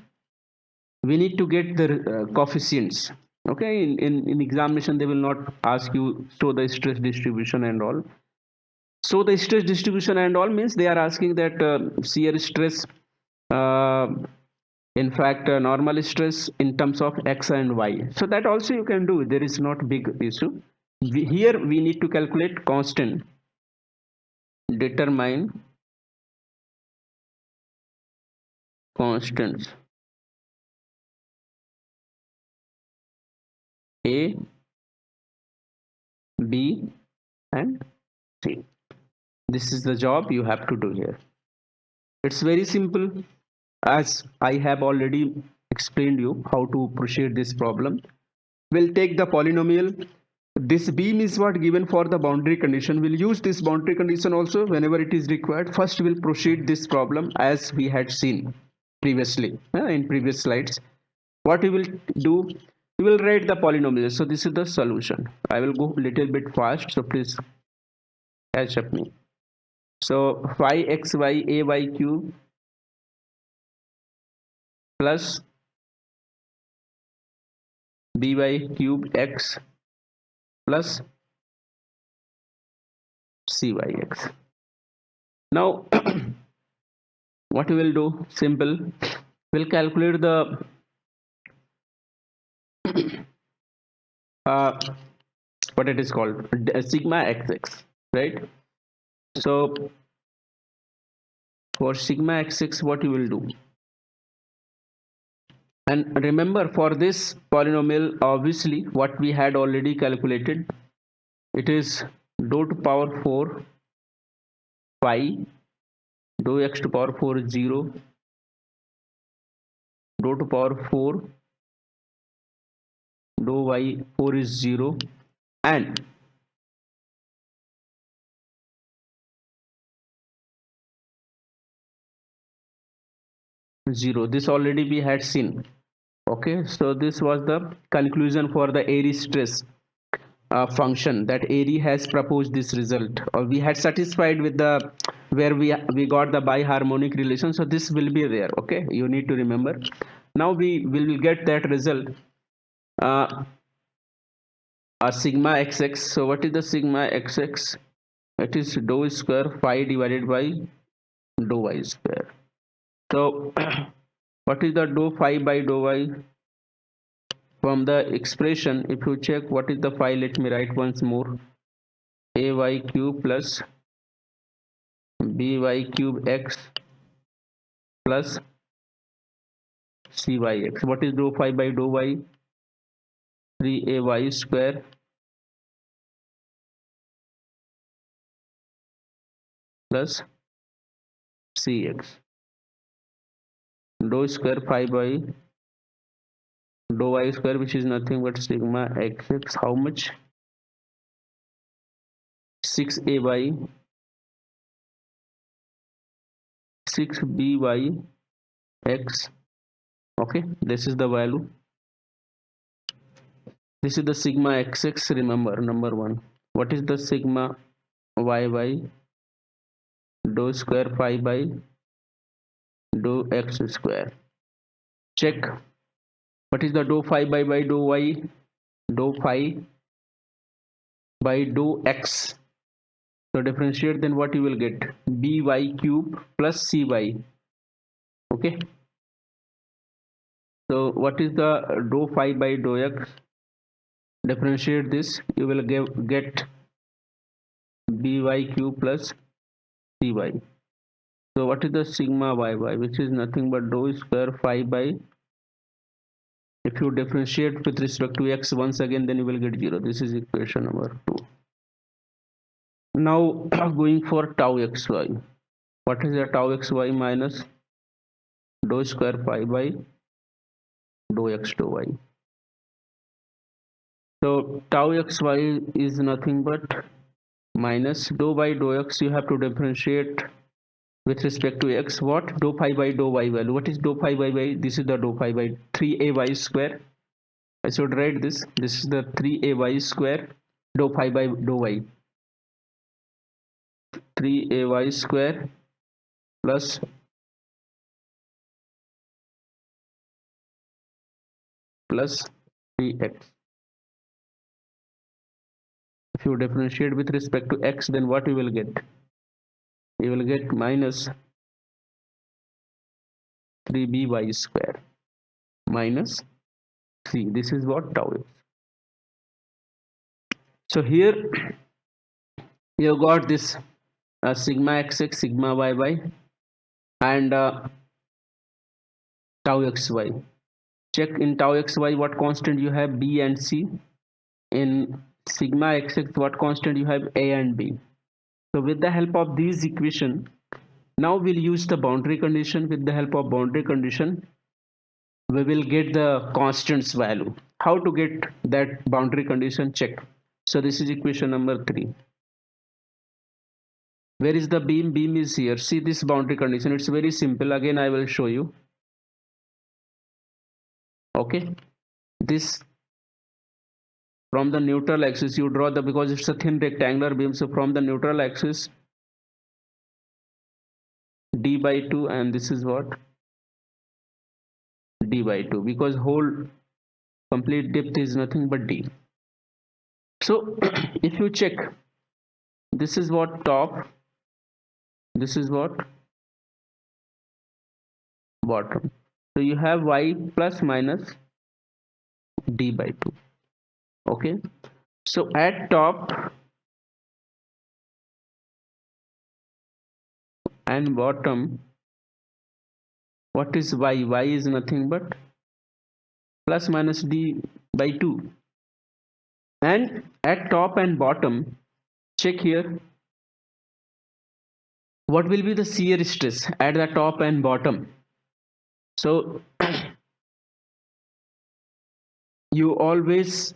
We need to get the coefficients. Okay, in examination they will not ask you show the stress distribution and all. So the stress distribution and all means they are asking that shear stress, in fact normal stress in terms of x and y. So that also you can do. There is not big issue. Here we need to calculate constant. Determine constants A, B and C. This is the job you have to do here. It's very simple, as I have already explained you how to proceed this problem. We'll take the polynomial. This beam is what given for the boundary condition. We'll use this boundary condition also whenever it is required. First we'll proceed this problem as we had seen. previously in previous slides. What we will do, we will write the polynomials. So this is the solution. I will go a little bit fast, so please catch up me. So 5xy ay cube plus by cube x plus cyx. Now what we will do, simple, we'll calculate the what it is called, sigma xx, right? So for sigma xx, what you will do, and remember for this polynomial, obviously what we had already calculated, it is dou to power 4 pi, dou x to power 4 is 0, dou to power 4, dou y 4 is 0, and zero. This already we had seen. Okay, so this was the conclusion for the AIRY'S stress function, that AIRY has proposed this result, or we had satisfied with the where we got the biharmonic relation. So this will be there. Okay, you need to remember. Now we will get that result, a sigma xx. So what is the sigma xx? It is dou square phi divided by dou y square. So what is the dou phi by dou y? From the expression, if you check what is the phi, let me write once more, ay cube plus by cube x plus cyx. What is dou phi by dou y? 3ay square plus cx. Dou square phi by dou y square, which is nothing but sigma xx, how much? 6a by 6 by x. Okay, this is the value. This is the sigma xx. Remember, number one. What is the sigma y by dou square phi by dou x square? Check. What is the dou phi by dou y? Dou phi by dou x. So differentiate, then what you will get? by cube plus cy. Okay. So what is the dou phi by dou x? Differentiate this, you will get by cube plus cy. So what is the sigma y, which is nothing but dou square phi by, if you differentiate with respect to x once again, then you will get 0. This is equation number 2. Now going for tau xy. What is the tau xy minus dou square phi by dou x dou y? So tau xy is nothing but minus dou by dou x. You have to differentiate with respect to x. What? Dou phi by dou y value. What is dou phi by y? This is the dou phi by 3ay square. I should write this. This is the 3ay square dou phi by dou y. 3ay square plus plus 3x. If you differentiate with respect to x, then what you will get? You will get minus 3by square minus 3. This is what tau is. So here you got this sigma xx, sigma yy, and tau xy. Check in tau xy what constant you have, b and c. In sigma xx what constant you have, a and b. So with the help of these equation, now we'll use the boundary condition. With the help of boundary condition, we will get the constants value. How to get that boundary condition? Check. So this is equation number 3. Where is the beam? Beam is here. See this boundary condition. It's very simple. Again I will show you. Okay, this from the neutral axis you draw the, because it's a thin rectangular beam, so from the neutral axis d by 2, and this is what d by 2, because whole complete depth is nothing but d. So if you check, this is what top, this is what bottom, so you have y plus minus d by 2. Okay, so at top and bottom, what is y? Y is nothing but plus minus d by 2. And at top and bottom, check here, what will be the shear stress at the top and bottom. So you always,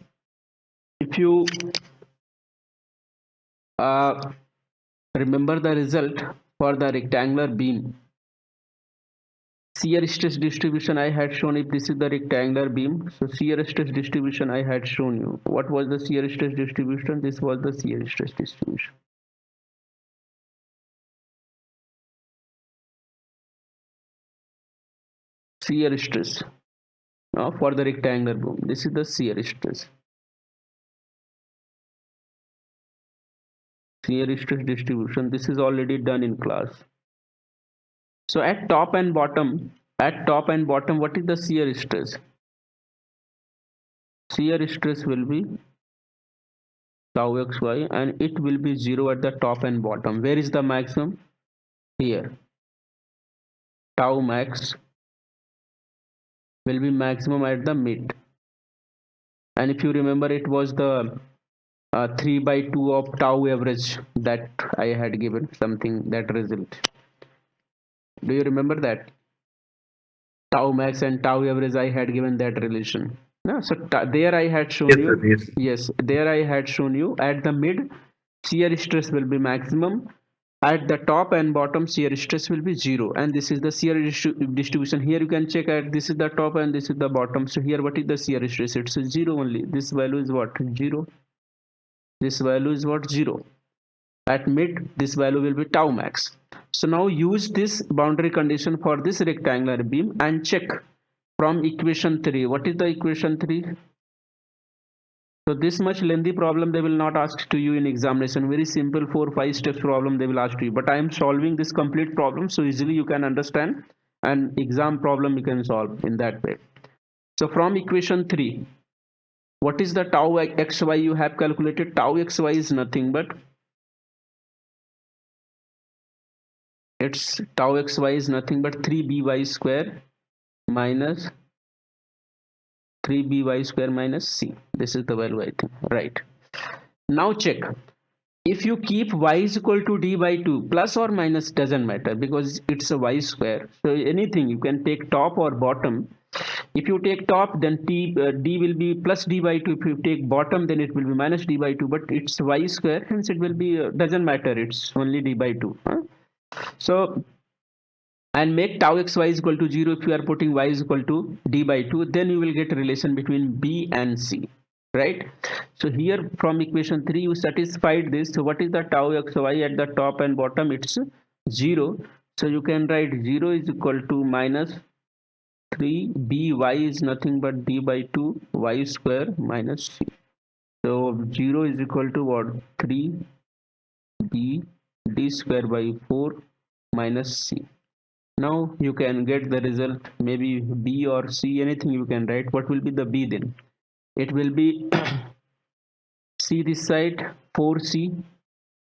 if you remember the result for the rectangular beam, shear stress distribution I had shown, if this is the rectangular beam, so shear stress distribution I had shown you. What was the shear stress distribution? This was the shear stress distribution. Shear stress for the rectangular beam, this is the shear stress. Shear stress distribution, this is already done in class. So at top and bottom, what is the shear stress? Shear stress will be tau xy, and it will be 0 at the top and bottom. Where is the maximum? Here. Tau max will be maximum at the mid. And if you remember, it was the 3 by 2 of tau average that I had given, something that result. Do you remember that? Tau max and tau average, I had given that relation. No, so there I had shown Yes, you. sir, yes. Yes, there I had shown you at the mid, shear stress will be maximum. At the top and bottom, shear stress will be 0, and this is the shear distribution. Here you can check at, this is the top and this is the bottom. So here what is the shear stress? It's 0 only. This value is what? 0. This value is what? 0. At mid, this value will be tau max. So now use this boundary condition for this rectangular beam and check from equation 3. What is the equation 3? So this much lengthy problem they will not ask to you in examination. Very simple 4-5 steps problem they will ask to you. But I am solving this complete problem so easily you can understand, and exam problem you can solve in that way. So from equation 3, what is the tau xy you have calculated? Tau xy is nothing but, it's tau xy is nothing but 3by square minus 3by square minus c. This is the value, I think, right? Now check, if you keep y is equal to d by 2, plus or minus doesn't matter because it's a y square. So anything, you can take top or bottom. If you take top, then d will be plus d by 2. If you take bottom, then it will be minus d by 2. But it's y square, hence it will be doesn't matter. It's only d by 2. So, and make tau xy is equal to 0. If you are putting y is equal to d by 2, then you will get a relation between b and c, right? So here from equation 3 you satisfied this. So what is the tau xy at the top and bottom? It's 0. So you can write 0 is equal to minus 3 by is nothing but d by 2 y square minus c. So 0 is equal to what? 3 b d square by 4 minus c. Now you can get the result, maybe b or c, anything you can write. What will be the b then? It will be c this side, 4c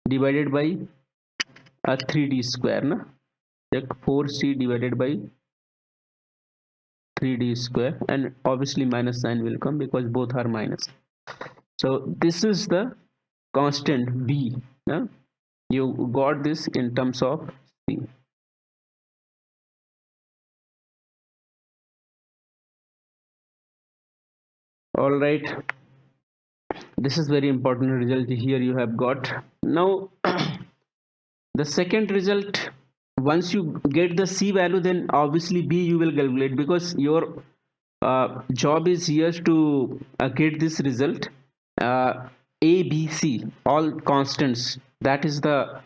divided by 3d square, na? Check, 4c divided by 3d square, and obviously minus sign will come because both are minus. So this is the constant b. You got this in terms of c. All right, this is very important result here you have got. Now the second result, once you get the c value, then obviously b you will calculate, because your job is here to get this result. A, B, C, all constants. That is the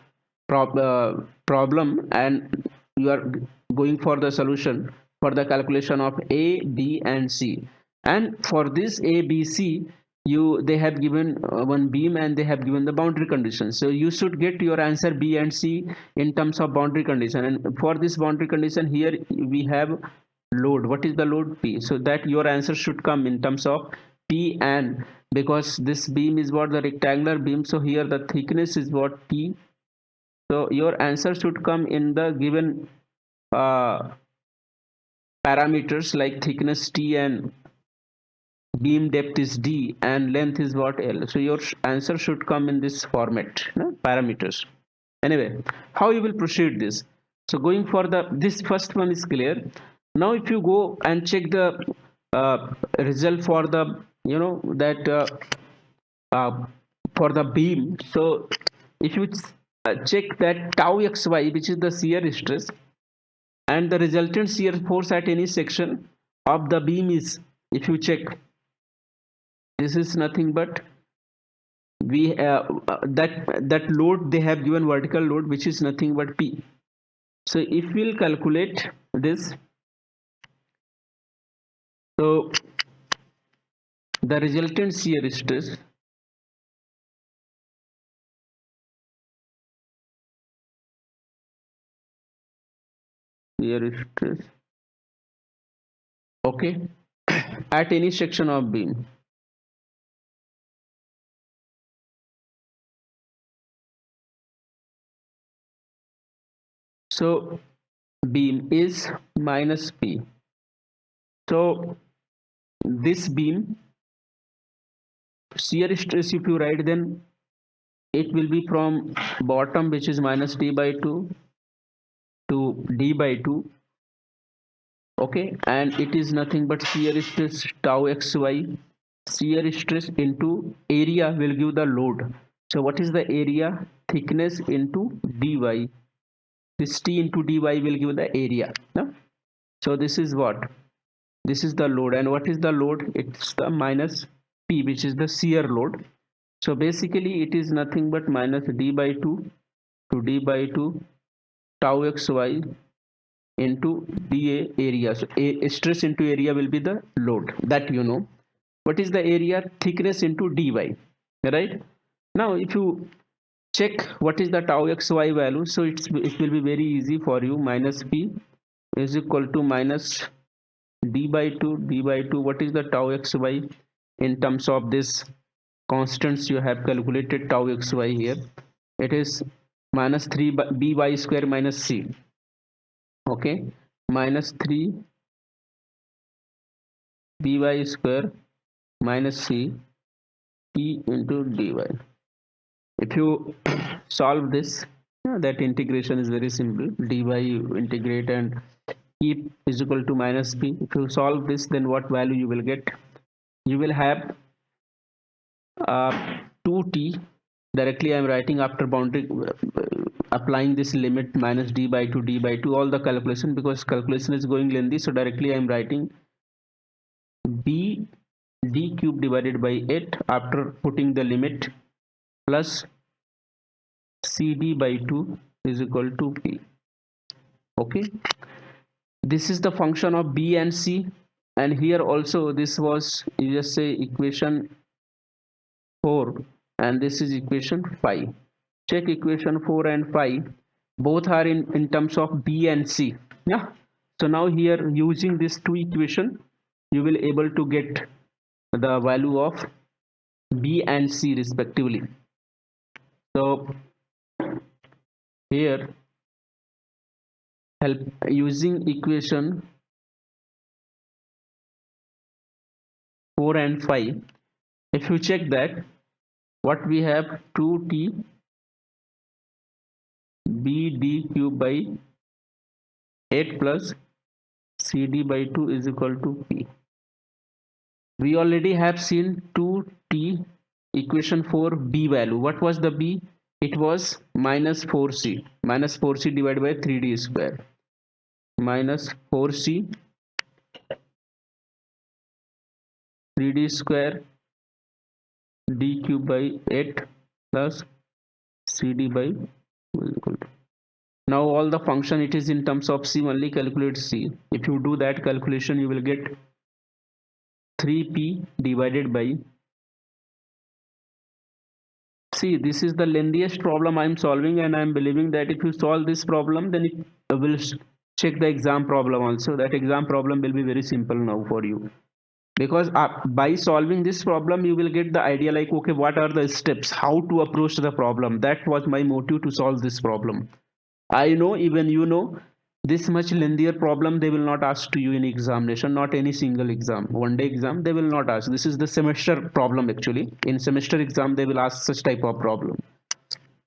problem, and you are going for the solution for the calculation of A, B, and C. And for this A, B, C, they have given one beam and they have given the boundary condition. So you should get your answer B and C in terms of boundary condition. And for this boundary condition, here we have load. What is the load? P. So that your answer should come in terms of P, and because this beam is what, the rectangular beam, so here the thickness is what, T. So your answer should come in the given parameters like thickness T and beam depth is D and length is what, L. So your answer should come in this format, no? Parameters. Anyway, how you will proceed this? So going for this first one is clear. Now if you go and check the result for the, that for the beam, so if you check that tau xy, which is the shear stress, and the resultant shear force at any section of the beam is, if you check, this is nothing but we that load they have given, vertical load, which is nothing but P. So if we'll calculate this, so the resultant shear stress okay, at any section of beam, so beam is minus P. So this beam shear stress, if you write, then it will be from bottom, which is minus D by 2, to D by 2. Okay, and it is nothing but shear stress tau xy. Shear stress into area will give the load. So what is the area? Thickness into dy. This T into dy will give the area. No? So this is what? This is the load. And what is the load? It's the minus P, which is the shear load. So basically it is nothing but minus D by 2 to D by 2 tau xy into dA area. So stress into area will be the load, that you know. What is the area? Thickness into dy, right? Now if you check what is the tau xy value, so it will be very easy for you. Minus P is equal to minus D by 2 D by 2. What is the tau xy in terms of this constants you have calculated? Tau xy here, it is minus 3 by square minus C. Okay, minus 3 by square minus C T into dy. If you solve this, that integration is very simple. Dy you integrate and keep is equal to minus P. If you solve this, then what value you will get? You will have 2t. Directly I am writing after boundary, applying this limit minus D by 2 D by 2, all the calculation, because calculation is going lengthy. So directly I am writing B D cube divided by 8 after putting the limit, plus CD by 2 is equal to P. Okay, this is the function of B and C, and here also this was, you just say, equation 4, and this is equation 5. Check equation 4 and 5, both are in terms of B and C. Yeah, so now here using these two equation, you will able to get the value of B and C respectively. So here, help using equation 4 and 5, if you check that, what we have, 2t BD cube by 8 plus CD by 2 is equal to P. We already have seen 2t equation 4 B value. What was the B? It was minus 4C. Minus 4C divided by 3D square. Minus 4C 3d square d cube by 8 plus cd by equal to. Now all the function it is in terms of c, only calculate c. If you do that calculation, you will get 3p divided by, see, this is the lengthiest problem I am solving, and I am believing that if you solve this problem, then it will check the exam problem also. That exam problem will be very simple now for you, because by solving this problem you will get the idea like, okay, what are the steps, how to approach the problem. That was my motive to solve this problem. I know, even you know, this much lengthier problem they will not ask to you in examination, not any single exam. One day exam they will not ask. This is the semester problem actually. In semester exam they will ask such type of problem.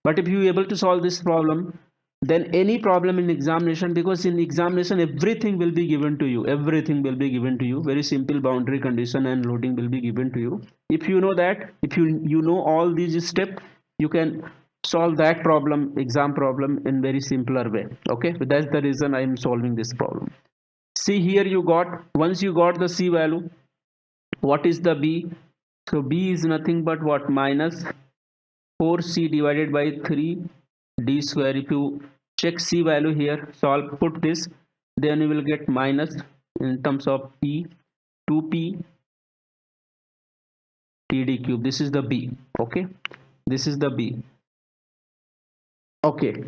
But if you are able to solve this problem, then any problem in examination, because in examination everything will be given to you, everything will be given to you, very simple boundary condition and loading will be given to you. If you know that, if you know all these steps, you can solve that problem, exam problem, in very simpler way. Okay, but that's the reason I am solving this problem. See here, you got, once you got the c value, what is the b? So b is nothing but what, minus 4c divided by 3 d square. If you check c value here, solve, put this, then you will get minus, in terms of p, 2p td cube. This is the b. Okay, this is the b. Okay,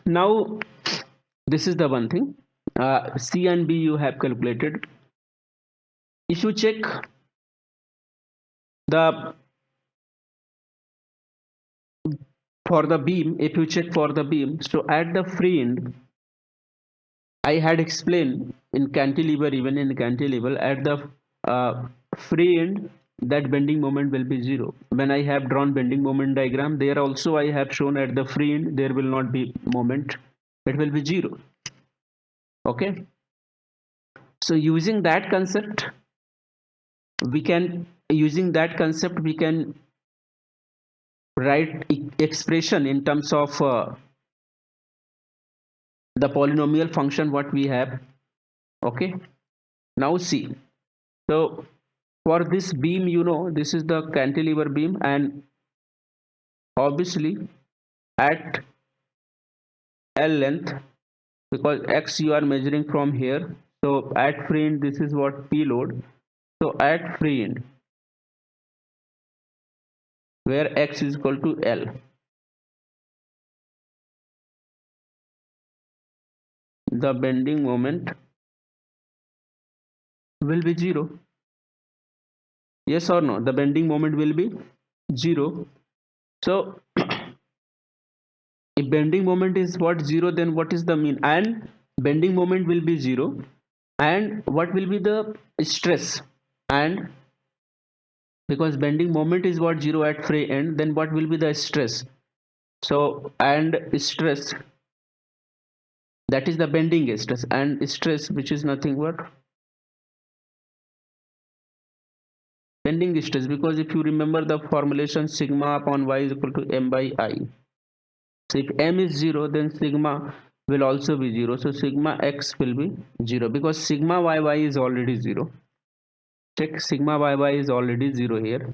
now this is the one thing. C and b you have calculated. If you check the, for the beam, if you check for the beam, so at the free end, I had explained in cantilever, even in cantilever, at the free end, that bending moment will be zero. When I have drawn bending moment diagram, there also I have shown at the free end there will not be moment, it will be zero. Okay, so using that concept we can, write expression in terms of the polynomial function what we have. Okay, now see, so for this beam, you know, this is the cantilever beam, and obviously at L length, because x you are measuring from here, so at free end this is what P load. So at free end, where x is equal to L, the bending moment will be zero. Yes or no? The bending moment will be zero. So if bending moment is what, zero, then what is the mean? And bending moment will be zero, and what will be the stress? And because bending moment is what, zero at free end, then what will be the stress? So, and stress, that is the bending stress, and stress which is nothing but bending stress, because if you remember the formulation, sigma upon y is equal to m by I. So if m is 0, then sigma will also be 0. So sigma x will be 0, because sigma yy is already 0. Check, sigma yy is already 0 here.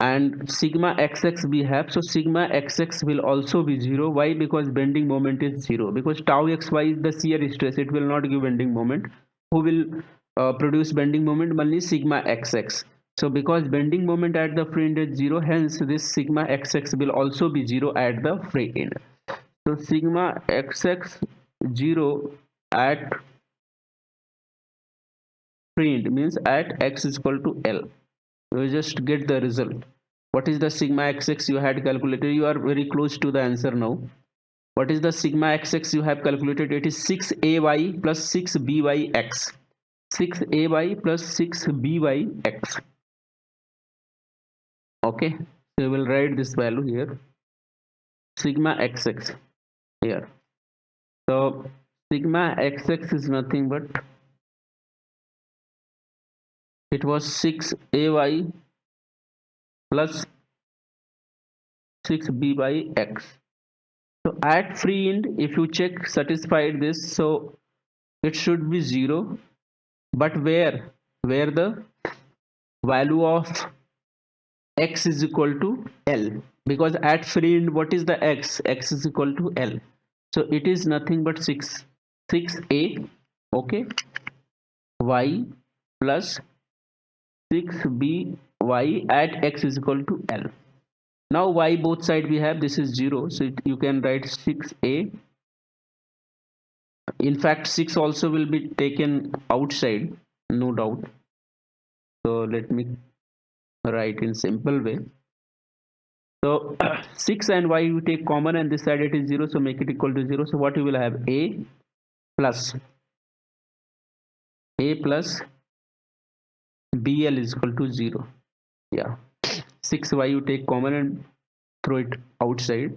And sigma xx we have, so sigma xx will also be 0. Why? Because bending moment is 0. Because tau xy is the shear stress, it will not give bending moment. Who will produce bending moment? Only sigma xx. So because bending moment at the free end is 0, hence this sigma xx will also be 0 at the free end. So sigma xx 0 at free end means at x is equal to L. You just get the result. What is the sigma xx you had calculated? You are very close to the answer now. What is the sigma xx you have calculated? It is 6ay plus 6byx. 6ay plus 6byx. Okay, so we will write this value here, sigma xx here. So sigma xx is nothing but, it was 6ay plus 6byx. So at free end, if you check satisfied this, so it should be 0. but where the value of x is equal to L, because at free end what is the x is equal to L, so it is nothing but 6a, okay, y plus 6b y at x is equal to L. Now y both side we have, this is 0, so you can write 6a. In fact 6 also will be taken outside, no doubt, so let me write in simple way. So 6 and y you take common and this side it is 0, so make it equal to 0. So what you will have, a plus bl is equal to 0. Yeah, 6y you take common and throw it outside,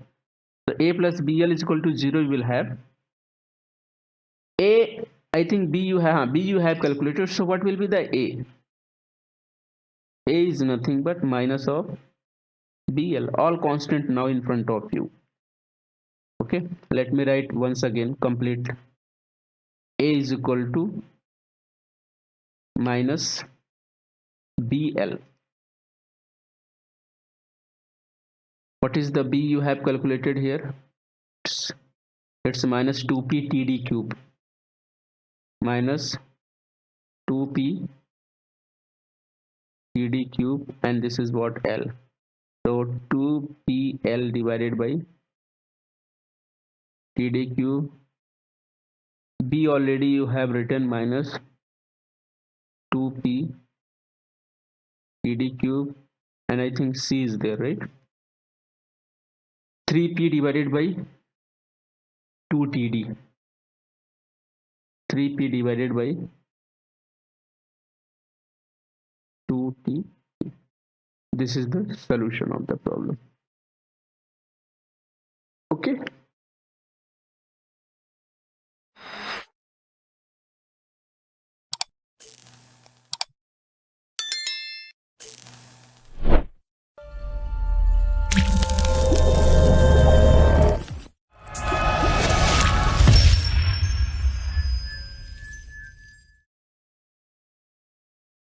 so a plus bl is equal to 0. You will have a, I think b you have calculated, so what will be the a is nothing but minus of bl, all constant now in front of you. Okay, let me write once again complete. A is equal to minus bl. What is the b you have calculated here? It's minus 2p td cube minus 2p td cube, and this is what L, so 2pl divided by td cube. B already you have written minus 2p td cube, and I think C is there, right? 3p divided by 2td, 3p divided by 2t. This is the solution of the problem. Okay.